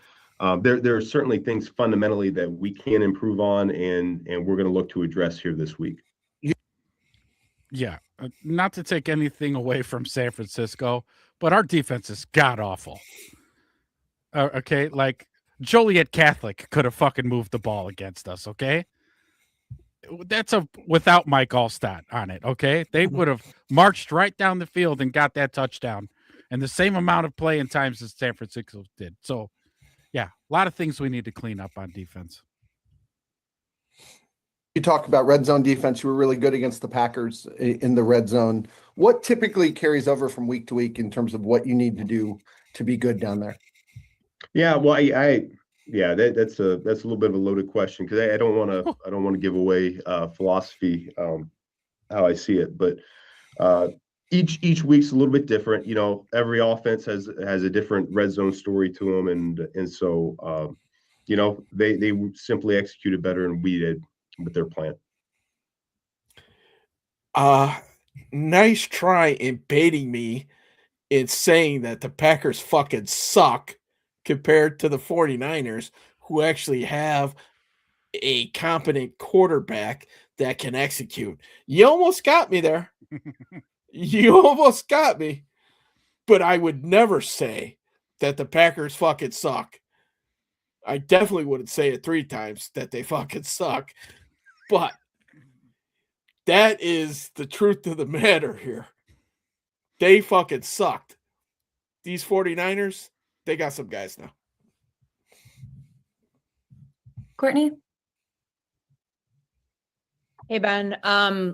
there are certainly things fundamentally that we can improve on, and we're going to look to address here this week. Yeah, not to take anything away from San Francisco, but our defense is god awful. Okay, like Joliet Catholic could have fucking moved the ball against us. Okay, that's a without Mike Allstott on it. Okay, they would have marched right down the field and got that touchdown, and the same amount of playing times as San Francisco did. So, yeah, a lot of things we need to clean up on defense. You talked about red zone defense. You were really good against the Packers in the red zone. What typically carries over from week to week in terms of what you need to do to be good down there? Yeah, well, that's a little bit of a loaded question because I don't want to give away philosophy how I see it, but each week's a little bit different. Every offense has a different red zone story to them, and so they simply executed better than we did with their plan. Nice try in baiting me in saying that the Packers fucking suck compared to the 49ers, who actually have a competent quarterback that can execute. You almost got me there. You almost got me. But I would never say that the Packers fucking suck. I definitely wouldn't say it 3 times that they fucking suck. But that is the truth of the matter here. They fucking sucked. These 49ers, they got some guys now. Courtney? Hey, Ben,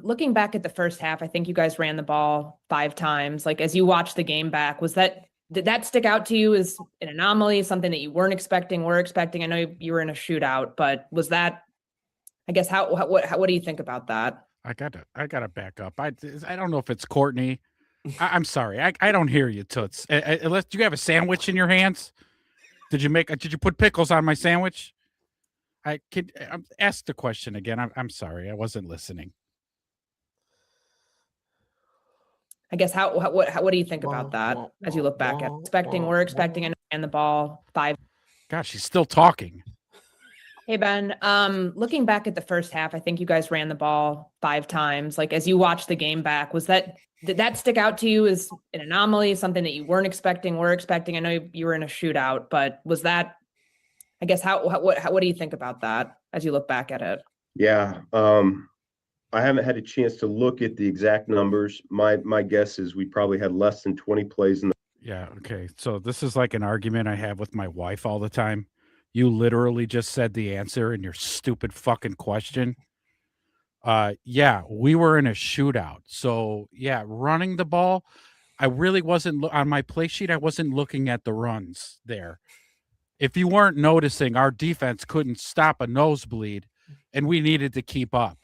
looking back at the first half, I think you guys ran the ball 5 times. Like, as you watched the game back, did that stick out to you as an anomaly, something that you weren't expecting, were expecting? I know you were in a shootout, but was that, I guess, what do you think about that? I gotta back up. I don't know if it's Courtney. I'm sorry. I don't hear you, Toots. Unless do you have a sandwich in your hands? Did you put pickles on my sandwich? Ask the question again. I'm sorry. I wasn't listening. I guess what do you think about that as you look back at we're expecting and ran the ball 5. Gosh, he's still talking. Hey, Ben, looking back at the first half, I think you guys ran the ball 5 times. Like, as you watched the game back, did that stick out to you as an anomaly, something that you weren't expecting, were expecting? I know you were in a shootout, but was that, I guess, what do you think about that as you look back at it? Yeah, I haven't had a chance to look at the exact numbers. My guess is we probably had less than 20 plays in the. Yeah, okay. So this is like an argument I have with my wife all the time. You literally just said the answer in your stupid fucking question. Yeah, we were in a shootout. So, yeah, running the ball. I really wasn't on my play sheet. I wasn't looking at the runs there. If you weren't noticing, our defense couldn't stop a nosebleed, and we needed to keep up.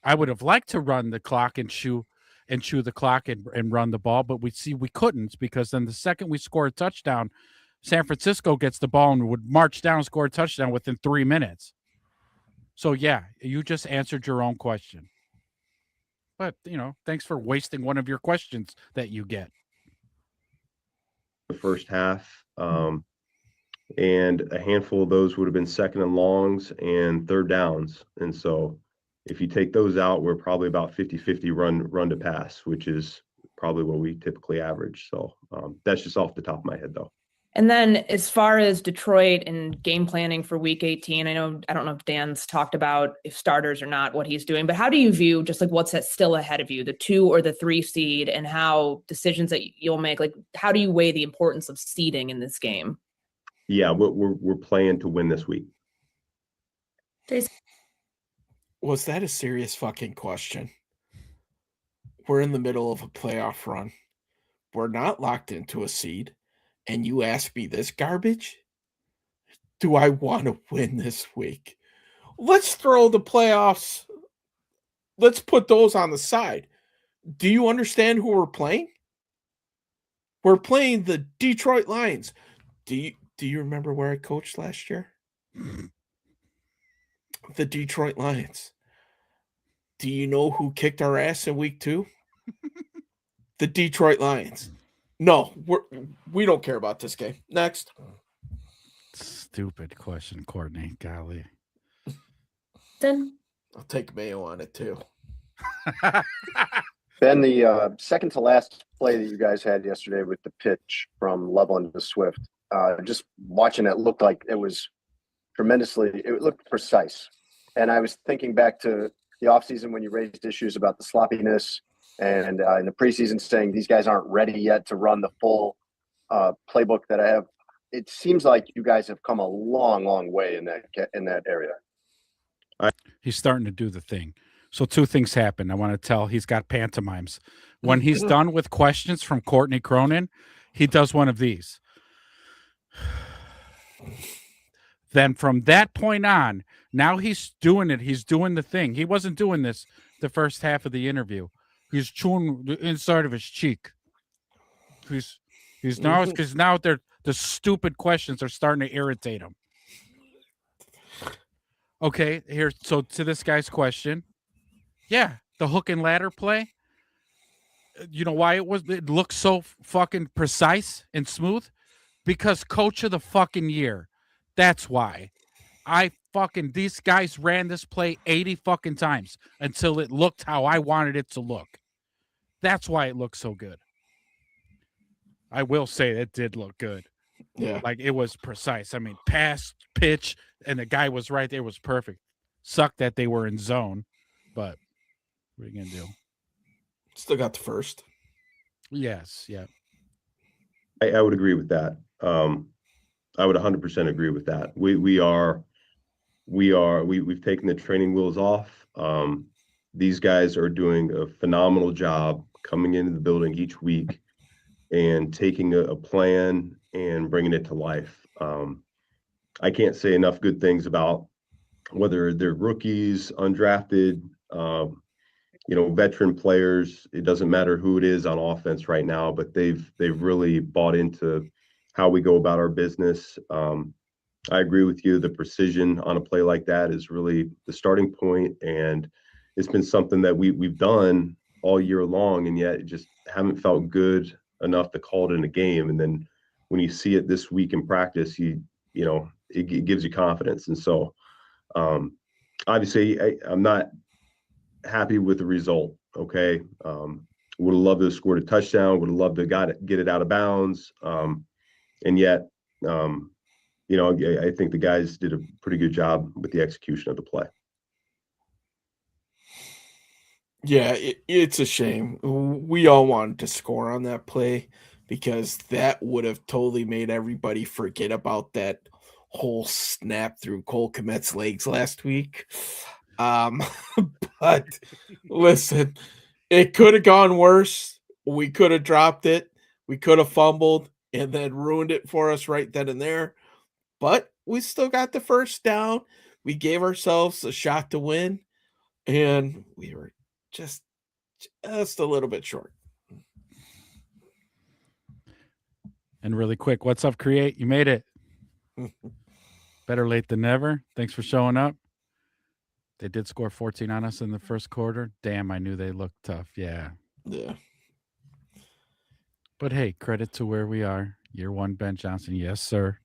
I would have liked to run the clock and chew the clock and run the ball, but we couldn't, because then the second we score a touchdown, San Francisco gets the ball and would march down and score a touchdown within 3 minutes. So yeah, you just answered your own question. But thanks for wasting one of your questions that you get. The first half, and a handful of those would have been second and longs and third downs. And so if you take those out, we're probably about 50-50 run to pass, which is probably what we typically average. So that's just off the top of my head, though. And then as far as Detroit and game planning for week 18, I don't know if Dan's talked about if starters or not, what he's doing, but how do you view just like what's still ahead of you, the 2 or the 3 seed, and how decisions that you'll make, like how do you weigh the importance of seeding in this game? Yeah, we're playing to win this week. Was that a serious fucking question? We're in the middle of a playoff run. We're not locked into a seed. And you ask me this garbage? Do I want to win this week? Let's throw the playoffs. Let's put those on the side. Do you understand who we're playing? We're playing the Detroit Lions. Do you remember where I coached last year? The Detroit Lions. Do you know who kicked our ass in week 2? The Detroit Lions. No, we don't care about this game. Next. Stupid question, Courtney. Golly. Then I'll take Mayo on it too. Ben, the second to last play that you guys had yesterday with the pitch from Loveland to Swift, just watching it looked like it was it looked precise. And I was thinking back to the offseason when you raised issues about the sloppiness, and in the preseason saying these guys aren't ready yet to run the full playbook that I have. It seems like you guys have come a long, long way in that area. He's starting to do the thing. So 2 things happen. I want to tell he's got pantomimes. When he's done with questions from Courtney Cronin, he does one of these. Then from that point on, now he's doing it. He's doing the thing. He wasn't doing this the first half of the interview. He's chewing the inside of his cheek. He's now, because now the stupid questions are starting to irritate him. Okay, here. So to this guy's question, yeah, the hook and ladder play. You know why it looked so fucking precise and smooth? Because coach of the fucking year. That's why. These guys ran this play 80 fucking times until it looked how I wanted it to look. That's why it looked so good. I will say it did look good. Yeah. Like it was precise. I mean, pass, pitch, and the guy was right there. It was perfect. Sucked that they were in zone, but what are you going to do? Still got the first. Yes. Yeah. I would agree with that. I would 100% agree with that. We've taken the training wheels off. These guys are doing a phenomenal job coming into the building each week and taking a plan and bringing it to life. I can't say enough good things about whether they're rookies, undrafted, veteran players. It doesn't matter who it is on offense right now, but they've really bought into how we go about our business. I agree with you. The precision on a play like that is really the starting point, and it's been something that we've done all year long, and yet it just haven't felt good enough to call it in a game. And then when you see it this week in practice, it gives you confidence. And so obviously I'm not happy with the result. Okay. Would have loved to have scored a touchdown, would have loved to get it out of bounds. And yet, I think the guys did a pretty good job with the execution of the play. Yeah, it's a shame. We all wanted to score on that play because that would have totally made everybody forget about that whole snap through Cole Kmet's legs last week. But listen, it could have gone worse. we could have dropped it. We could have fumbled and then ruined it for us right then and there. But we still got the first down. We gave ourselves a shot to win, and we were just a little bit short. And really quick, what's up, Create? You made it. Better late than never. Thanks for showing up. They did score 14 on us in the first quarter. Damn, I knew they looked tough. Yeah. Yeah. But hey, credit to where we are. Year one, Ben Johnson. Yes, sir.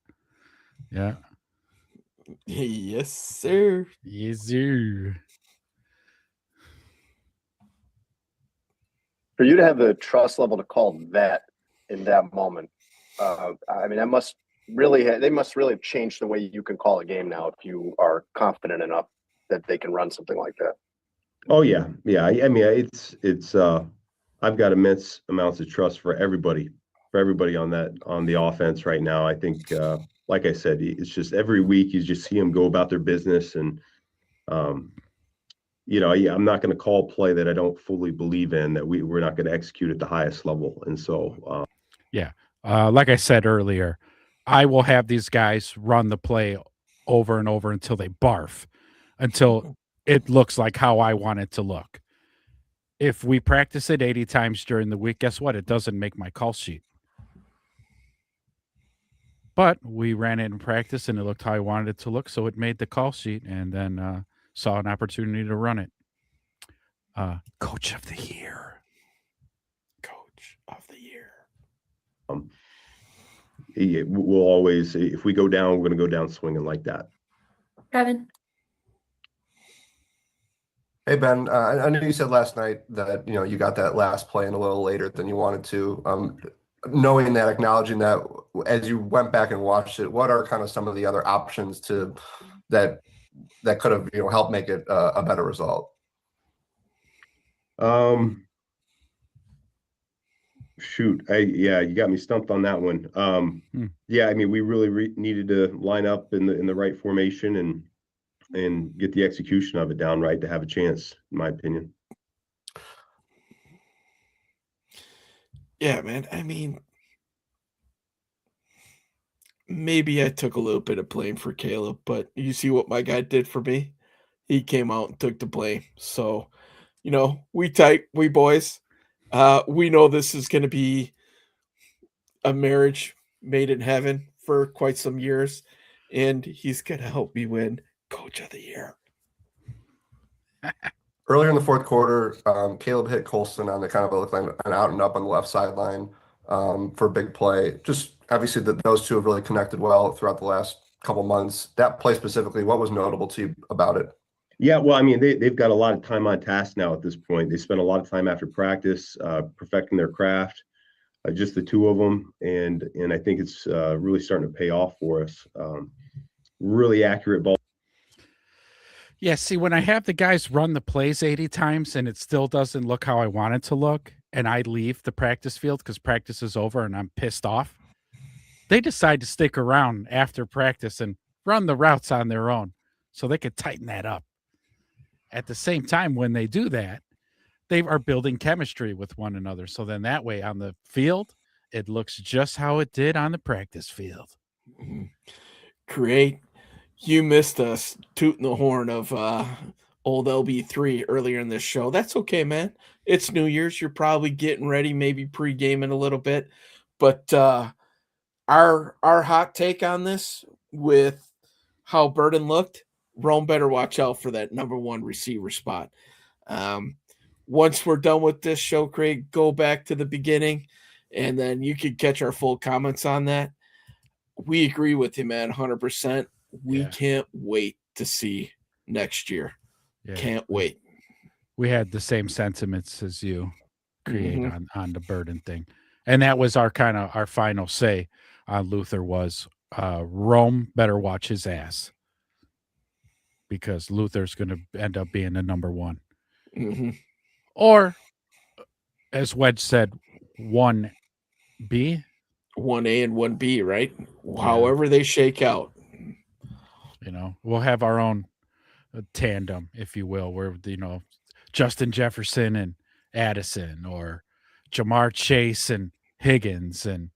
Yeah. Yes, sir. Yes, sir. For you to have the trust level to call that in that moment, I mean, that must really they must really have changed the way you can call a game now if you are confident enough that they can run something like that. Oh yeah. I mean, it's I've got immense amounts of trust for everybody on the offense right now. I think, like I said, it's just every week you just see them go about their business, and I'm not going to call a play that I don't fully believe in, that we're not going to execute at the highest level. And so, like I said earlier, I will have these guys run the play over and over until they barf, until it looks like how I want it to look. If we practice it 80 times during the week, guess what? It doesn't make my call sheet. But we ran it in practice and it looked how I wanted it to look, so it made the call sheet, and then saw an opportunity to run it. Coach of the year. Coach of the year. we'll always, if we go down, we're going to go down swinging like that. Kevin. Hey, Ben, I know you said last night that, you got that last play in a little later than you wanted to. Knowing that, acknowledging that, as you went back and watched it, what are kind of some of the other options that could have, helped make it a better result? Shoot, you got me stumped on that one. Yeah, I mean, we really needed to line up in the right formation and get the execution of it down right to have a chance, in my opinion. Yeah, man. I mean, maybe I took a little bit of blame for Caleb, but you see what my guy did for me? He came out and took the blame. So, we tight, we boys. We know this is going to be a marriage made in heaven for quite some years, and he's going to help me win Coach of the Year. Earlier in the fourth quarter, Caleb hit Colston on the kind of an out and up on the left sideline for a big play. Just obviously those two have really connected well throughout the last couple months. That play specifically, what was notable to you about it? Yeah, well, I mean, they've got a lot of time on task now at this point. They spent a lot of time after practice perfecting their craft, just the two of them, and I think it's really starting to pay off for us. Really accurate ball. Yeah, see, when I have the guys run the plays 80 times and it still doesn't look how I want it to look, and I leave the practice field because practice is over and I'm pissed off, they decide to stick around after practice and run the routes on their own so they could tighten that up. At the same time, when they do that, they are building chemistry with one another. So then that way on the field, it looks just how it did on the practice field. Great. You missed us tooting the horn of old LB3 earlier in this show. That's okay, man. It's New Year's. You're probably getting ready, maybe pre-gaming a little bit. But our hot take on this with how Burden looked, Rome better watch out for that number one receiver spot. Once we're done with this show, Craig, go back to the beginning, and then you can catch our full comments on that. We agree with you, man, 100%. We can't wait to see next year. Yeah. Can't wait. We had the same sentiments as you create on the Burden thing. And that was our final say on Luther was Rome better watch his ass, because Luther's going to end up being the number one. Or, as Wedge said, 1B. 1A and 1B, right? Yeah. However they shake out. We'll have our own tandem, if you will, where, Justin Jefferson and Addison, or Jamar Chase and Higgins, and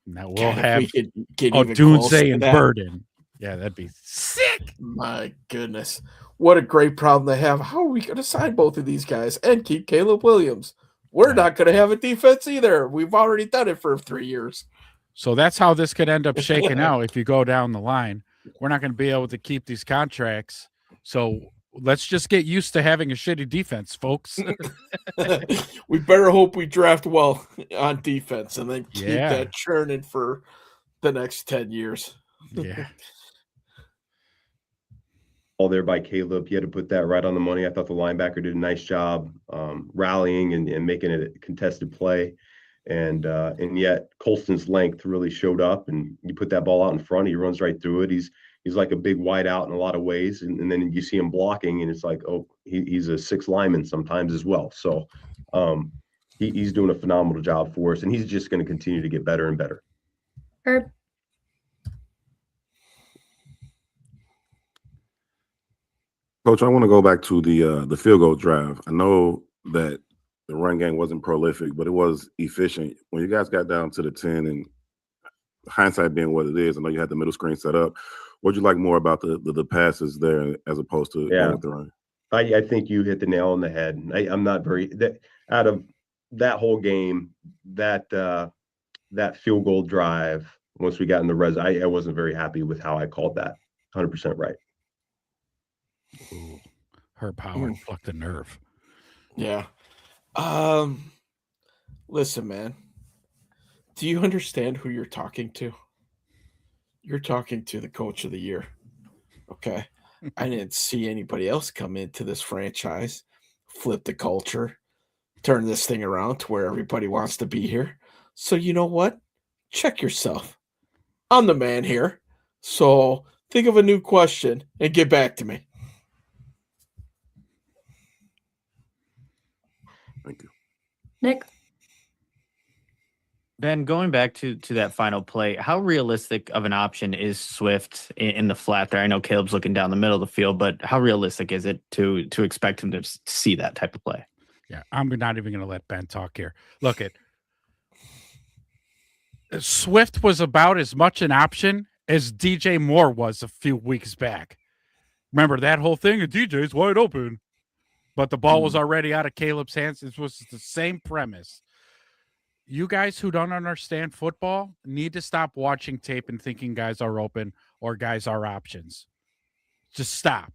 now we'll God, if have we could get even close Odunze to and that. Burden. Yeah, that'd be sick. My goodness. What a great problem to have. How are we going to sign both of these guys and keep Caleb Williams? We're Right. not going to have a defense either. We've already done it for 3 years. So that's how this could end up shaking out if you go down the line. We're not going to be able to keep these contracts. So let's just get used to having a shitty defense, folks. We better hope we draft well on defense and then keep Yeah. that churning for the next 10 years. Yeah. All there by Caleb. He had to put that right on the money. I thought the linebacker did a nice job rallying and making it a contested play. And yet Colston's length really showed up, and you put that ball out in front, he runs right through it. He's like a big wide out in a lot of ways. And then you see him blocking, and it's like, oh, he's a 6 lineman sometimes as well. So he's doing a phenomenal job for us, and he's just going to continue to get better and better. Herb. Coach, I want to go back to the field goal drive. I know that the run game wasn't prolific, but it was efficient. When you guys got down to the 10, and hindsight being what it is, I know you had the middle screen set up. What'd you like more about the passes there as opposed to going with the run? I think you hit the nail on the head. I'm not very out of that whole game, that field goal drive. Once we got in the res, I wasn't very happy with how I called that. 100% right. Ooh, Herb Howard plucked a nerve. Yeah. Listen, man. Do you understand who you're talking to? You're talking to the coach of the year. Okay. I didn't see anybody else come into this franchise, flip the culture, turn this thing around to where everybody wants to be here. So you know what? Check yourself. I'm the man here. So think of a new question and get back to me. Thank you. Nick. Ben, going back to that final play, how realistic of an option is Swift in the flat there? I know Caleb's looking down the middle of the field, but how realistic is it to expect him to see that type of play? Yeah, I'm not even going to let Ben talk here. Look, Swift was about as much an option as DJ Moore was a few weeks back. Remember that whole thing? DJ's wide open, but the ball was already out of Caleb's hands. It was the same premise. You guys who don't understand football need to stop watching tape and thinking guys are open or guys are options. Just stop.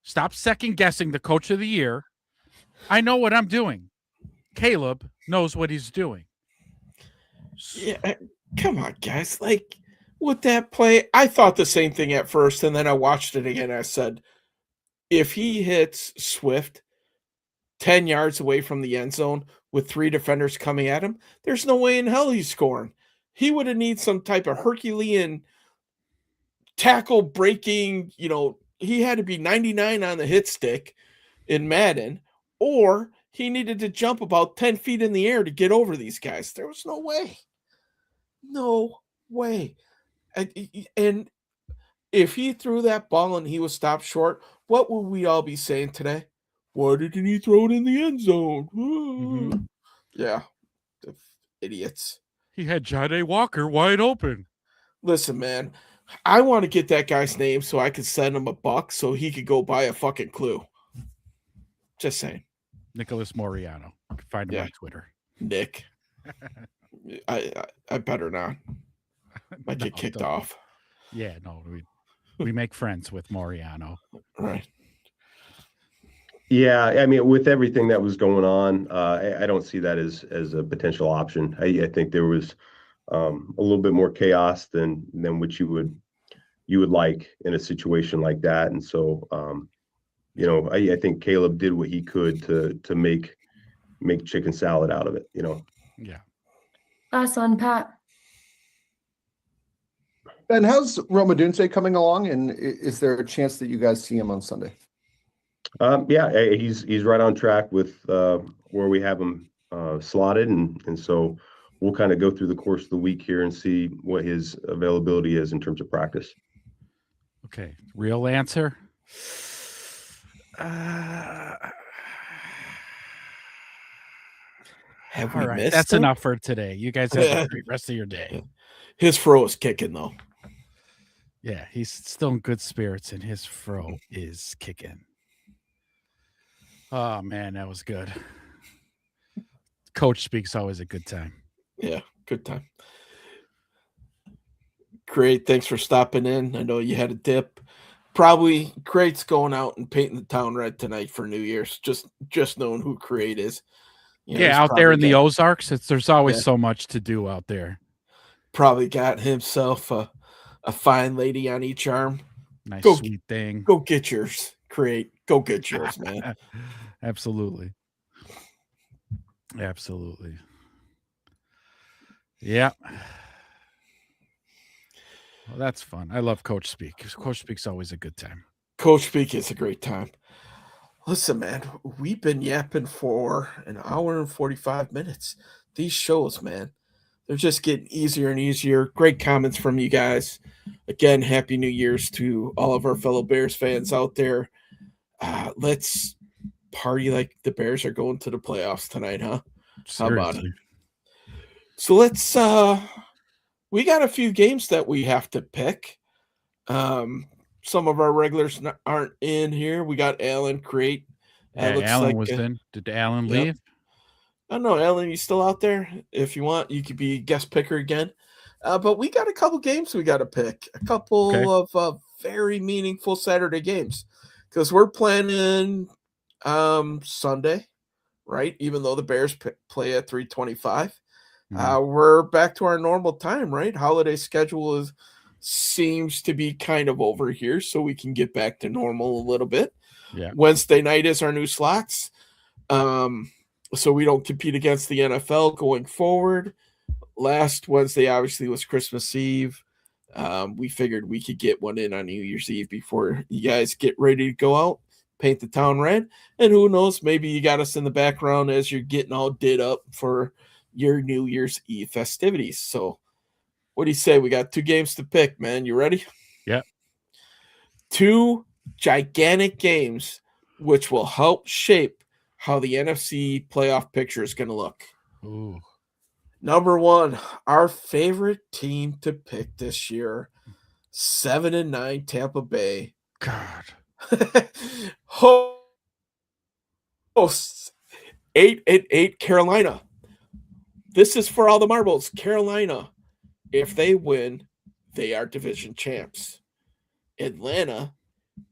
Stop second guessing the coach of the year. I know what I'm doing. Caleb knows what he's doing. Yeah, come on, guys. Like, with that play, I thought the same thing at first, and then I watched it again. I said, if he hits Swift 10 yards away from the end zone with 3 defenders coming at him, there's no way in hell he's scoring. He would have needed some type of Herculean tackle breaking, he had to be 99 on the hit stick in Madden, or he needed to jump about 10 feet in the air to get over these guys. There was no way. No way. And if he threw that ball and he was stopped short, what would we all be saying today? Why didn't he throw it in the end zone? Mm-hmm. Yeah. Idiots. He had John A. Walker wide open. Listen, man, I want to get that guy's name so I could send him $1 so he could go buy a fucking clue. Just saying. Nicholas Moriano. You can find him on Twitter. Nick. I better not. Might get kicked off. Yeah, no, we make friends with Moriano. Right. Yeah, I mean, with everything that was going on, I don't see that as a potential option. I think there was a little bit more chaos than what you would like in a situation like that. And so, I think Caleb did what he could to make chicken salad out of it. Yeah. Last one, Pat. Ben, how's Roma Dunce coming along, and is there a chance that you guys see him on Sunday? Yeah, he's right on track with where we have him slotted, and so we'll kind of go through the course of the week here and see what his availability is in terms of practice. Okay, real answer. Have All we right, missed that's him? enough for today. You guys have a great rest of your day. His fro is kicking though. Yeah, he's still in good spirits, and his fro is kicking. Oh man, that was good. Coach speaks always a good time. Yeah, good time. Great. Thanks for stopping in. I know you had a dip. Probably Crate's going out and painting the town red tonight for New Year's. Just knowing who Crate is. You know, he's Yeah, out there in probably the got- Ozarks, there's always Yeah. so much to do out there. probably got himself a fine lady on each arm. Nice Go- sweet thing. Go get yours, Crate. Go get yours, man. Absolutely. Absolutely. Yeah. Well, that's fun. I love Coach Speak. Coach Speak's always a good time. Coach Speak is a great time. Listen, man, we've been yapping for an hour and 45 minutes. These shows, man, they're just getting easier and easier. Great comments from you guys. Again, Happy New Year's to all of our fellow Bears fans out there. Let's party like the Bears are going to the playoffs tonight, huh? How about it? Seriously. So let's we got a few games that we have to pick. Some of our regulars aren't in here. We got Alan Crate. Yeah, Looks Alan like, was in. Did Alan yep. leave? I don't know, Alan, you still out there? If you want, you could be guest picker again. But we got a couple games we got to pick. A couple of very meaningful Saturday games. Because we're planning Sunday, right? Even though the Bears play at 3:25. We're back to our normal time, right? Holiday schedule seems to be kind of over here, so we can get back to normal a little bit. Yeah. Wednesday night is our new slots. So we don't compete against the NFL going forward. Last Wednesday, obviously, was Christmas Eve. We figured we could get one in on New Year's Eve before you guys get ready to go out, paint the town red. And who knows, maybe you got us in the background as you're getting all did up for your New Year's Eve festivities. So what do you say? We got 2 games to pick, man. You ready? Yep. 2 gigantic games, which will help shape how the NFC playoff picture is going to look. Ooh. Number 1, our favorite team to pick this year, 7-9 Tampa Bay. God. Hosts 8-8 Carolina. This is for all the marbles. Carolina, if they win, they are division champs. Atlanta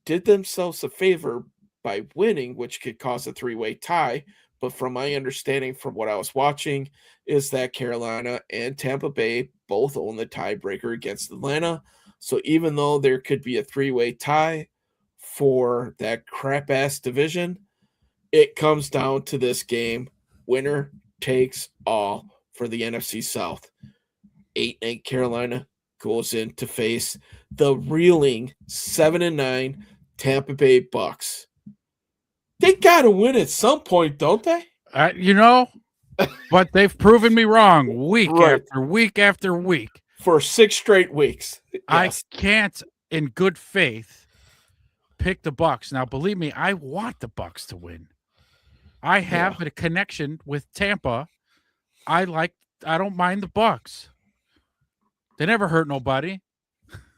did themselves a favor by winning, which could cause a 3-way tie. But from my understanding, from what I was watching, is that Carolina and Tampa Bay both own the tiebreaker against Atlanta. So even though there could be a 3-way tie for that crap-ass division, it comes down to this game. Winner takes all for the NFC South. 8-8 Carolina goes in to face the reeling 7-9 Tampa Bay Bucks. They got to win at some point, don't they? But they've proven me wrong week Right. after week after week. For 6 straight weeks. Yes. I can't, in good faith, pick the Bucks. Now, believe me, I want the Bucks to win. I have a connection with Tampa. I don't mind the Bucks. They never hurt nobody.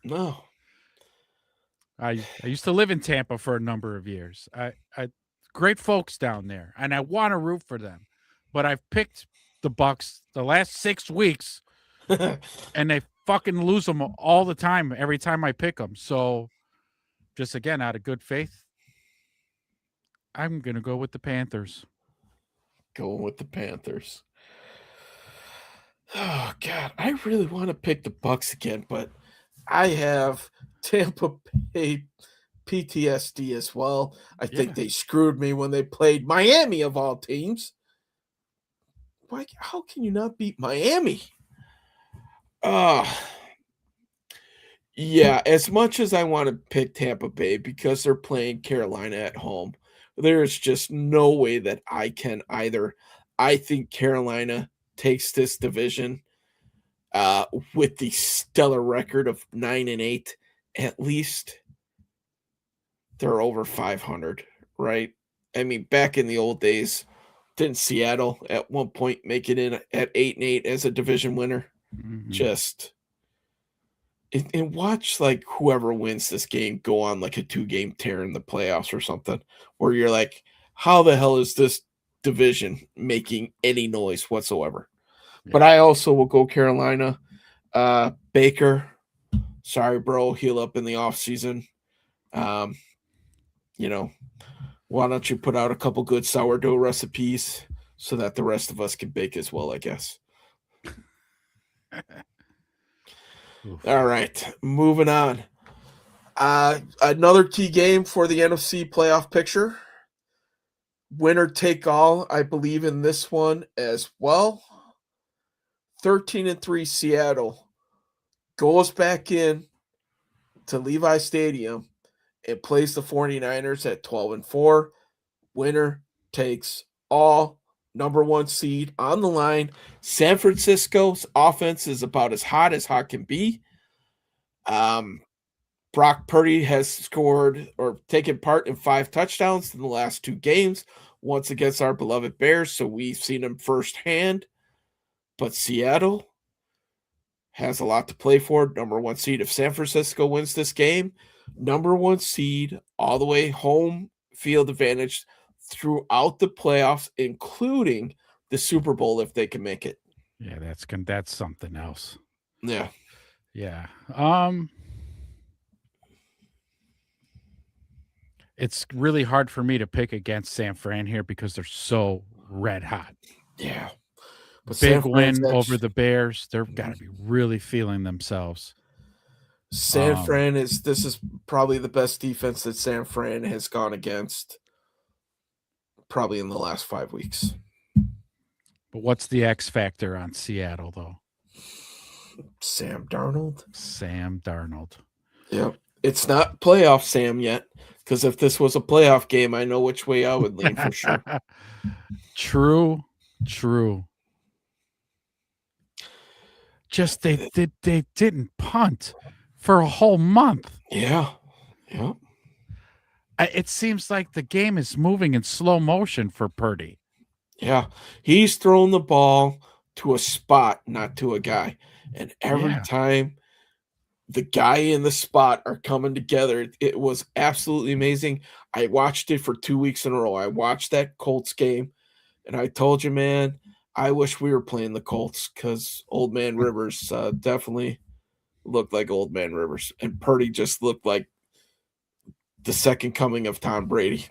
No. I used to live in Tampa for a number of years. I great folks down there, and I want to root for them. But I've picked the Bucks the last 6 weeks, and they fucking lose them all the time, every time I pick them. So, just again, out of good faith, I'm going to go with the Panthers. Going with the Panthers. Oh, God. I really want to pick the Bucks again, but I have Tampa Bay PTSD as well. I think they screwed me when they played Miami of all teams. How can you not beat Miami? Yeah, as much as I want to pick Tampa Bay because they're playing Carolina at home, there's just no way that I can either. I think Carolina takes this division with the stellar record of 9-8. At least they're over 500, right? I mean, back in the old days, Didn't Seattle at one point make it in at 8-8 as a division winner? Just and watch like whoever wins this game go on like a 2-game tear in the playoffs or something, where you're like, how the hell is this division making any noise whatsoever? But I also will go Carolina. Baker, sorry, bro, heal up in the offseason. You know, why don't you put out a couple good sourdough recipes so that the rest of us can bake as well, I guess. All right, moving on. Another key game for the NFC playoff picture. Winner take all, I believe in this one as well. 13-3 Seattle goes back in to Levi Stadium and plays the 49ers at 12-4. Winner takes all. Number 1 seed on the line. San Francisco's offense is about as hot can be. Brock Purdy has scored or taken part in 5 touchdowns in the last 2 games, once against our beloved Bears, so we've seen him firsthand. But Seattle has a lot to play for. Number 1 seed. If San Francisco wins this game, number 1 seed, all the way home field advantage throughout the playoffs, including the Super Bowl if they can make it. Yeah, that's something else. Yeah. Yeah. It's really hard for me to pick against San Fran here because they're so red hot. Yeah. But big win over the Bears. They're got to be really feeling themselves. San Fran this is probably the best defense that San Fran has gone against probably in the last 5 weeks. But what's the X factor on Seattle, though? Sam Darnold. Yep. It's not playoff Sam yet, because if this was a playoff game, I know which way I would lean for sure. True. Just they didn't punt for a whole month. Yeah. It seems like the game is moving in slow motion for Purdy. Yeah. He's throwing the ball to a spot, not to a guy. And every time the guy in the spot are coming together, it was absolutely amazing. I watched it for 2 weeks in a row. I watched that Colts game, and I told you, man, I wish we were playing the Colts, because Old Man Rivers definitely looked like Old Man Rivers, and Purdy just looked like the second coming of Tom Brady.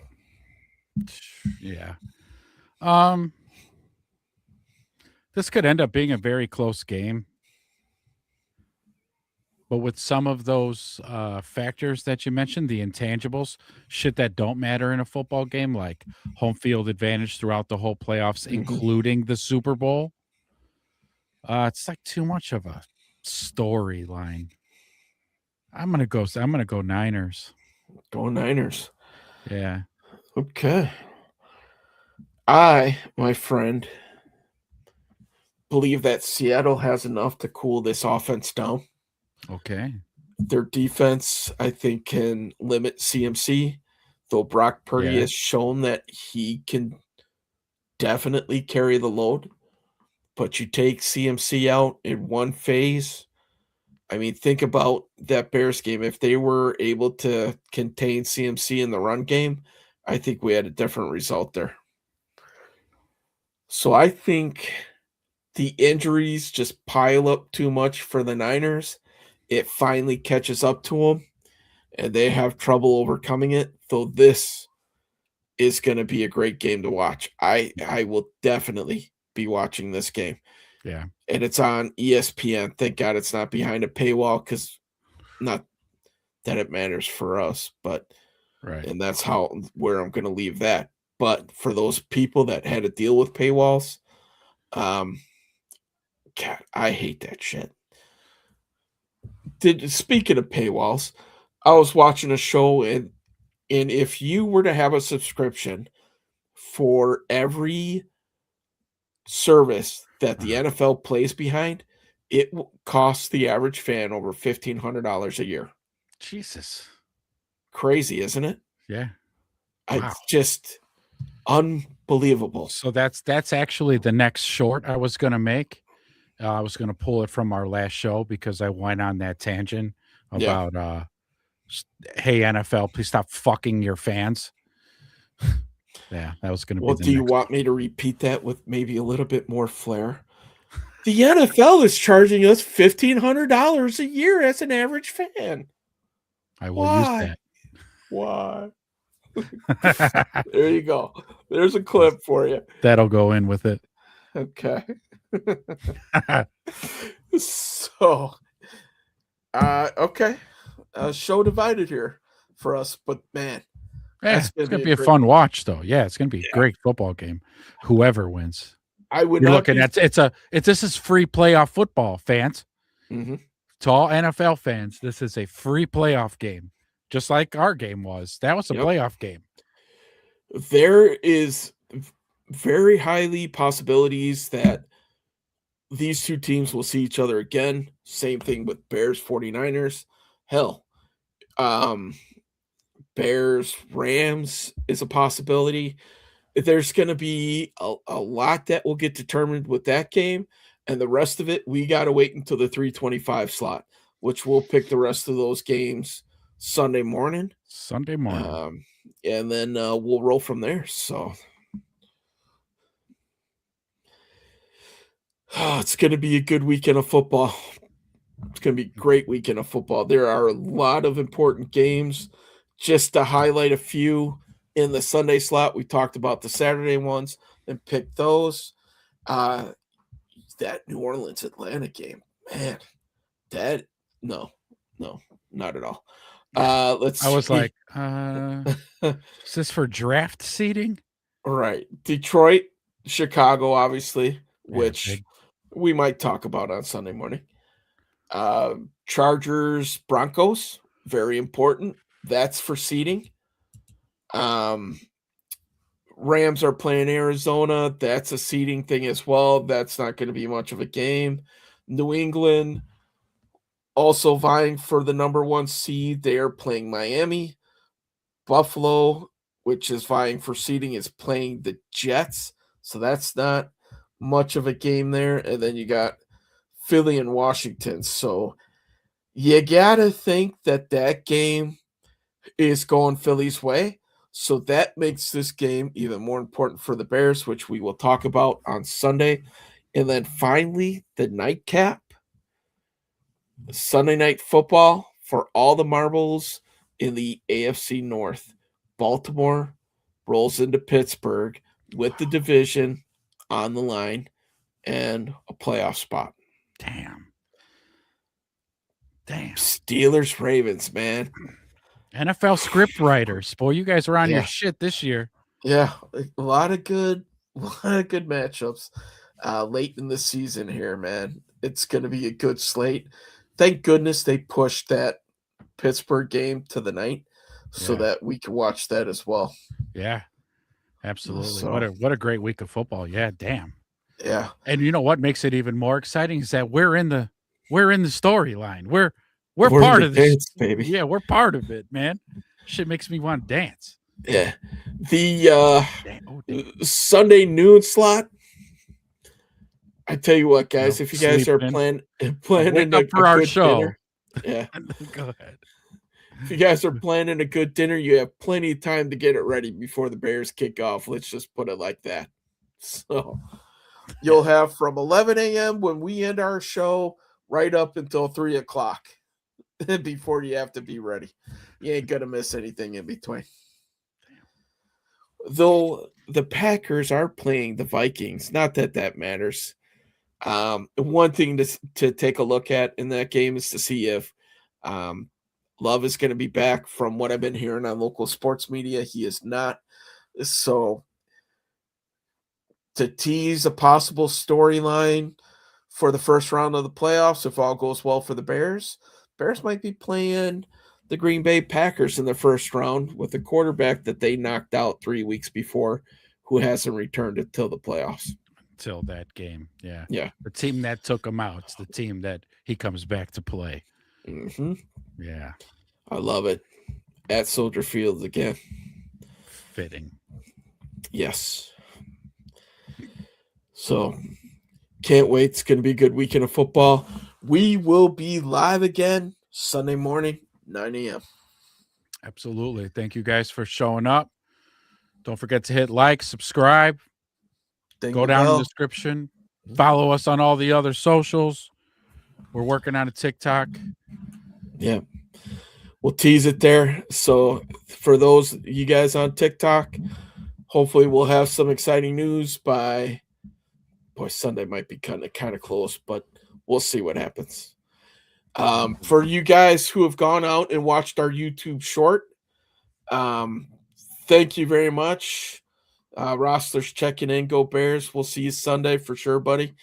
Yeah. This could end up being a very close game. But with some of those factors that you mentioned, the intangibles, shit that don't matter in a football game, like home field advantage throughout the whole playoffs, including the Super Bowl, it's like too much of a storyline. I'm gonna go Niners. Go Niners. Yeah. Okay. My friend, believe that Seattle has enough to cool this offense down. Okay. Their defense, I think, can limit CMC, though Brock Purdy has shown that he can definitely carry the load. But you take CMC out in one phase. I mean, think about that Bears game. If they were able to contain CMC in the run game, I think we had a different result there. So I think the injuries just pile up too much for the Niners. It finally catches up to them, and they have trouble overcoming it. Though this is going to be a great game to watch. I will definitely be watching this game. Yeah. And it's on ESPN. Thank God it's not behind a paywall, because not that it matters for us, but right. And that's where I'm going to leave that. But for those people that had to deal with paywalls, God, I hate that shit. Speaking of paywalls, I was watching a show, and if you were to have a subscription for every service that the NFL plays behind, it costs the average fan over $1,500 a year. Jesus. Crazy, isn't it? Yeah. Wow. Unbelievable. So that's actually the next short I was going to make. I was going to pull it from our last show because I went on that tangent Yeah. about hey NFL, please stop fucking your fans. Yeah, that was going to Well, be the do you next. want me to repeat that with maybe a little bit more flair? The NFL is charging us $1,500 a year as an average fan. I will use that. Why? There you go. There's a clip for you. That'll go in with it. Okay. So, okay. Show divided here for us, but man, Yeah, that's it's gonna a be a great fun game. watch, though. Yeah, it's gonna be a great football game. Whoever wins, I would you're not looking be. at this is free playoff football, fans. Mhm. To all NFL fans, this is a free playoff game, just like our game was. That was a Yep. playoff game. There is very highly possibilities that these two teams will see each other again. Same thing with Bears 49ers. Hell, Bears Rams is a possibility. There's going to be a lot that will get determined with that game, and the rest of it we got to wait until the 325 slot, which we'll pick the rest of those games Sunday morning. Sunday morning. And then we'll roll from there. So it's going to be a good weekend of football. It's going to be a great weekend of football. There are a lot of important games. Just to highlight a few in the Sunday slot, we talked about the Saturday ones and picked those. That New Orleans Atlanta game, man, no, not at all. Let's. I was see. like, is this for draft seating? Right. Detroit, Chicago, obviously, Yeah, which big. we might talk about on Sunday morning. Chargers, Broncos, very important. That's for seeding. Rams are playing Arizona. That's a seeding thing as well. That's not going to be much of a game. New England also vying for the number 1 seed. They are playing Miami. Buffalo, which is vying for seeding, is playing the Jets. So that's not much of a game there. And then you got Philly and Washington. So you got to think that game is going Philly's way. So that makes this game even more important for the Bears, which we will talk about on Sunday. And then finally, the nightcap, Sunday night football for all the marbles in the AFC North. Baltimore rolls into Pittsburgh with the division on the line and a playoff spot. Damn. Steelers, Ravens, man. NFL script writers. Boy, you guys are on your Yeah. shit this year. Yeah, a lot of good matchups late in the season here, man. It's going to be a good slate. Thank goodness they pushed that Pittsburgh game to the night so Yeah. that we can watch that as well. Yeah, absolutely. So- What a great week of football. Yeah, damn. Yeah. And you know what makes it even more exciting is that we're in the storyline. We're We're in part the of this, dance, baby. Yeah, we're part of it, man. Shit makes me want to dance. Yeah. The Damn. Sunday noon slot. I tell you what, guys, Nope, if you guys are sleeping. planning Wake up for our good show. dinner, yeah. Go ahead. If you guys are planning a good dinner, you have plenty of time to get it ready before the Bears kick off. Let's just put it like that. So you'll have from 11 a.m. when we end our show right up until 3 o'clock before you have to be ready. You ain't going to miss anything in between. Though the Packers are playing the Vikings, not that matters. One thing to take a look at in that game is to see if Love is going to be back. From what I've been hearing on local sports media, he is not. So to tease a possible storyline for the first round of the playoffs, if all goes well for the Bears might be playing the Green Bay Packers in the first round with a quarterback that they knocked out 3 weeks before who hasn't returned until the playoffs. Till that game. Yeah. Yeah. The team that took him out. It's the team that he comes back to play. Mm-hmm. Yeah. I love it. At Soldier Field again. Fitting. Yes. So can't wait. It's going to be a good weekend of football. We will be live again Sunday morning, 9 a.m. Absolutely. Thank you guys for showing up. Don't forget to hit like, subscribe, Ding go the down in bell. the description, follow us on all the other socials. We're working on a TikTok. Yeah. We'll tease it there. So for those you guys on TikTok, hopefully we'll have some exciting news by Sunday might be kind of close, but we'll see what happens. For you guys who have gone out and watched our YouTube short, thank you very much. Rossler's checking in. Go Bears. We'll see you Sunday for sure, buddy.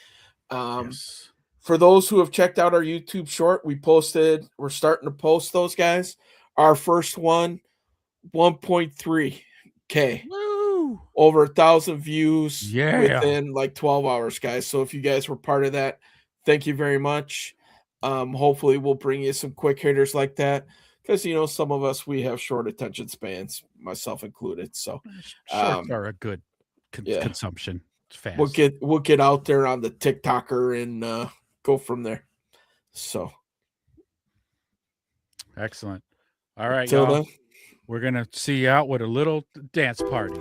Yes. For those who have checked out our YouTube short, we're starting to post those guys. Our first one, 1.3K. Woo! Over 1,000 views Yeah. within like 12 hours, guys. So if you guys were part of that, thank you very much. Hopefully we'll bring you some quick hitters like that. Because some of us we have short attention spans, myself included. So Shorts are a good consumption. It's fast. we'll get out there on the TikToker and go from there. So excellent. All right, Till y'all. then. We're gonna see you out with a little dance party.